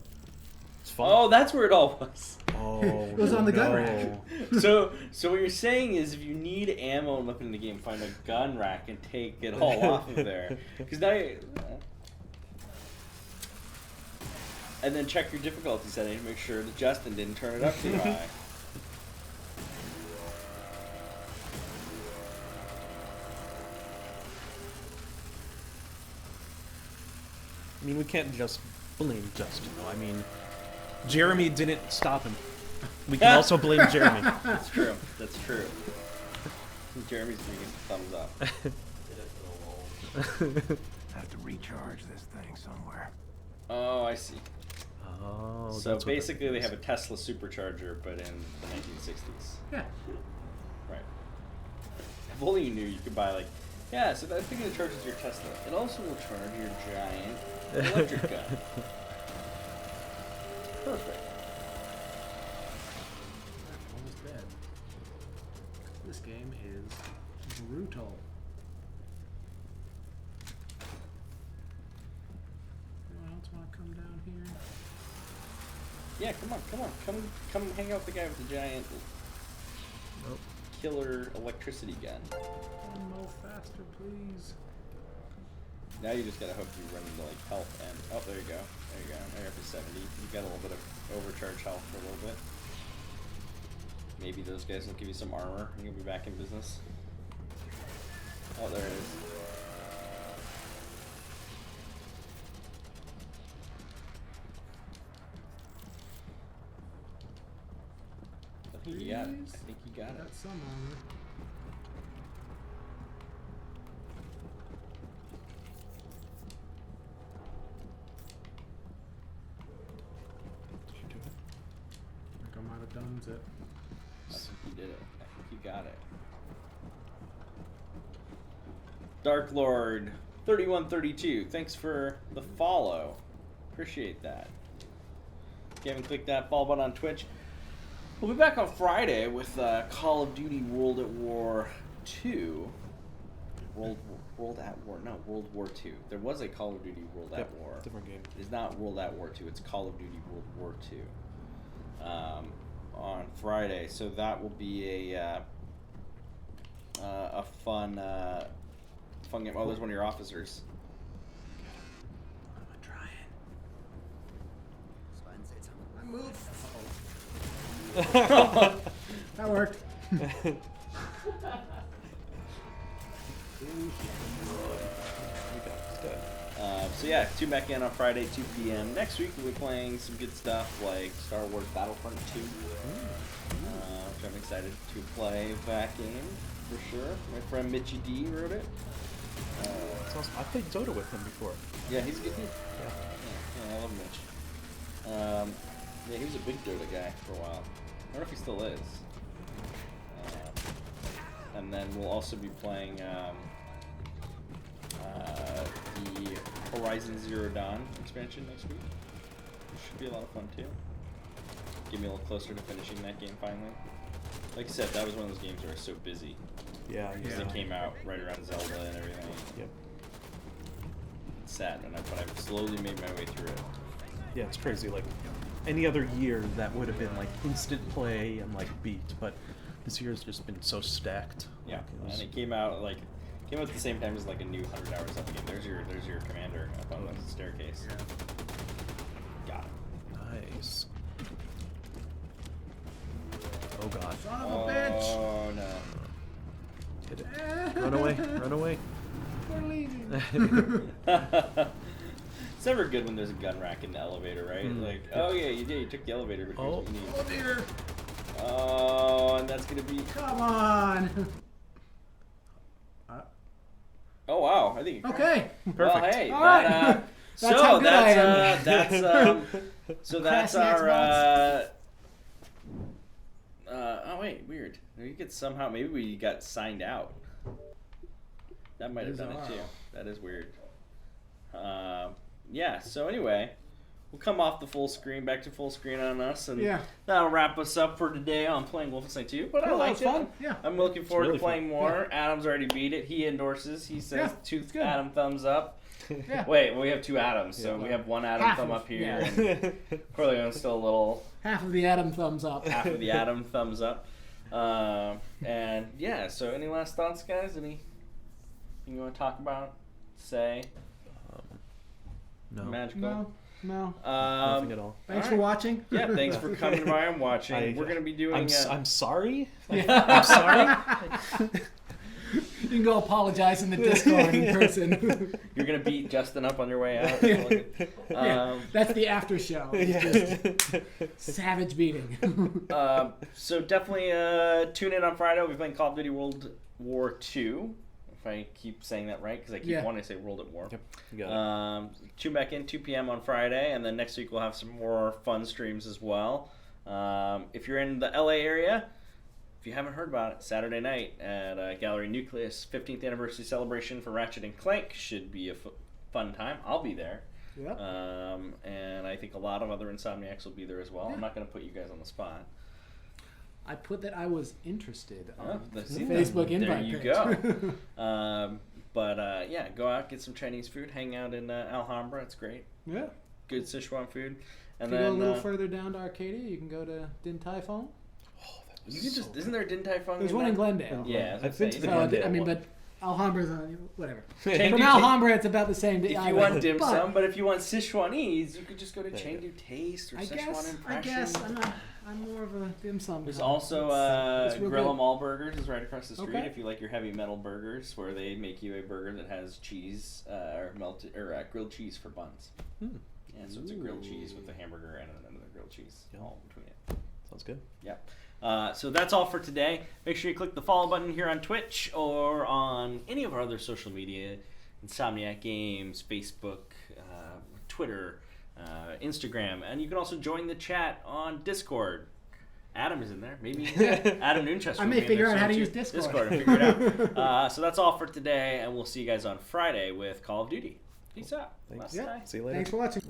fun. Oh, that's where it all was. Oh, It was on the gun rack. So what you're saying is, if you need ammo and weapon in the game, find a gun rack and take it all off of there. Because now, and then check your difficulty setting to make sure that Justin didn't turn it up too high. I mean, we can't just blame Justin, though. I mean, Jeremy didn't stop him. We can also blame Jeremy. That's true. That's true. Jeremy's giving thumbs up. Have to recharge this thing somewhere. Oh, I see. Oh, So that's what basically, that they is. have a Tesla supercharger, but in the 1960s. Yeah. Right. If only you knew, you could buy like, yeah. So that thing that charges your Tesla, it also will charge your giant electric gun. Perfect. Almost dead. This game is brutal. Anyone else want to come down here? Yeah, come on, come hang out with the guy with the giant Nope. killer electricity gun. One more faster, please. Now you just gotta hope you run into like health and oh, there you go. Now you're up to 70. You've got a little bit of overcharge health for a little bit. Maybe those guys will give you some armor and you'll be back in business. Oh, there it is. I think you got it. I think you got it. Got some armor. Did you do it? I think I might have done it. I think you did it. I think you got it. Dark Lord 3132, thanks for the follow. Appreciate that. If you haven't clicked that follow button on Twitch, we'll be back on Friday with Call of Duty World at War 2. World at War, no, World War 2. There was a Call of Duty World at War. Different game. It's not World at War 2, it's Call of Duty World War 2. On Friday, so that will be a fun game. Oh, there's one of your officers. I'm trying. I moved. That worked. So yeah, tune back in on Friday, 2 p.m. Next week we'll be playing some good stuff like Star Wars Battlefront 2, which I'm excited to play that game for sure. My friend Mitchie D wrote it. That's awesome. I played Dota with him before. Yeah, he's a good dude. Yeah. Yeah, I love Mitch. Yeah, he was a big Dota guy for a while. I don't know if he still is. And then we'll also be playing the Horizon Zero Dawn expansion next week. Which should be a lot of fun too. Get me a little closer to finishing that game finally. Like I said, that was one of those games where I was so busy. Yeah. Because it came out right around Zelda and everything. Yep. It's sad, but I've slowly made my way through it. Yeah, it's crazy. Like, any other year that would have been like instant play and like beat, but this year's just been so stacked. Yeah, Like, it was- and it came out at the same time as like a new 100 hours up again. There's your commander up on the staircase. Got it. Nice. Oh god. Son of a bitch. Oh no. Hit it. Run away. Run away. We're leaving. It's never good when there's a gun rack in the elevator, right? Like, oh yeah, you did. You took the elevator, but here's what you need. Oh dear. Oh, and that's gonna be. Come on. Oh wow, I think. Okay. Well, hey, All that, right. That's so how good I that's am. that's our. Oh wait, weird. We could somehow maybe we got signed out. That might have done it too. That is weird. Yeah. So anyway, we'll come off the full screen back to full screen on us, and that'll wrap us up for today on playing Wolfenstein 2. But I Cool, liked that was it. fun. Yeah. I'm looking forward really to playing fun. more. Adam's already beat it. He endorses. He says Yeah, it's good. Adam thumbs up. Yeah. Wait, we have two Adams, so we have one Adam Half thumb of- up here, yeah. and Corleone's still a little Half of the Adam thumbs up. half of the Adam thumbs up. And yeah, so any last thoughts, guys? Anything you want to talk about? Say? No. Magical? No. Nothing at all. Thanks for watching. Yeah, thanks for coming by and watching. I- We're going to be doing... I'm sorry. Yeah. I'm sorry. You can go apologize in the Discord in person. You're going to beat Justin up on your way out. Yeah, that's the after show. It's just savage beating. So definitely tune in on Friday. We'll be playing Call of Duty World War II. If I keep saying that right, because I keep wanting to say World at War. Yep, you got it. Tune back in 2 p.m. on Friday, and then next week we'll have some more fun streams as well. If you're in the LA area, if you haven't heard about it, Saturday night at Gallery Nucleus, 15th anniversary celebration for Ratchet and Clank should be a fun time. I'll be there. Yep. And I think a lot of other Insomniacs will be there as well. I'm not going to put you guys on the spot. I put that I was interested on See, Facebook there invite you page. go. But yeah, go out, get some Chinese food, hang out in Alhambra. It's great. Yeah. Good Sichuan food. And If you then go a little further down to Arcadia, you can go to Din Tai Fung. you can just isn't there a Din Tai Fung? There's one in Glendale. Yeah, I've been to the So, Glendale I mean, one. but Alhambra's on whatever. Chengdu From Alhambra, it's about the same. If you want dim sum, but if you want Sichuanese, you could just go to Chengdu Taste or I Sichuan guess Impression. I'm more of a dim sum. There's guy. also It's real Grill good. 'em All Burgers is right across the street. Okay. If you like your heavy metal burgers, where they make you a burger that has cheese or melted or grilled cheese for buns. Hmm. Yeah, so it's a grilled cheese with a hamburger and another grilled cheese all between it. Sounds good. Yeah. So that's all for today. Make sure you click the follow button here on Twitch or on any of our other social media, Insomniac Games, Facebook, Twitter, Instagram, and you can also join the chat on Discord. Adam is in there. Maybe Adam Noonchester. I will may be in figure there out how to soon, use too. Discord. And figure it out. So that's all for today, and we'll see you guys on Friday with Call of Duty. Peace out. Thanks. Bye. See you later. Thanks for watching.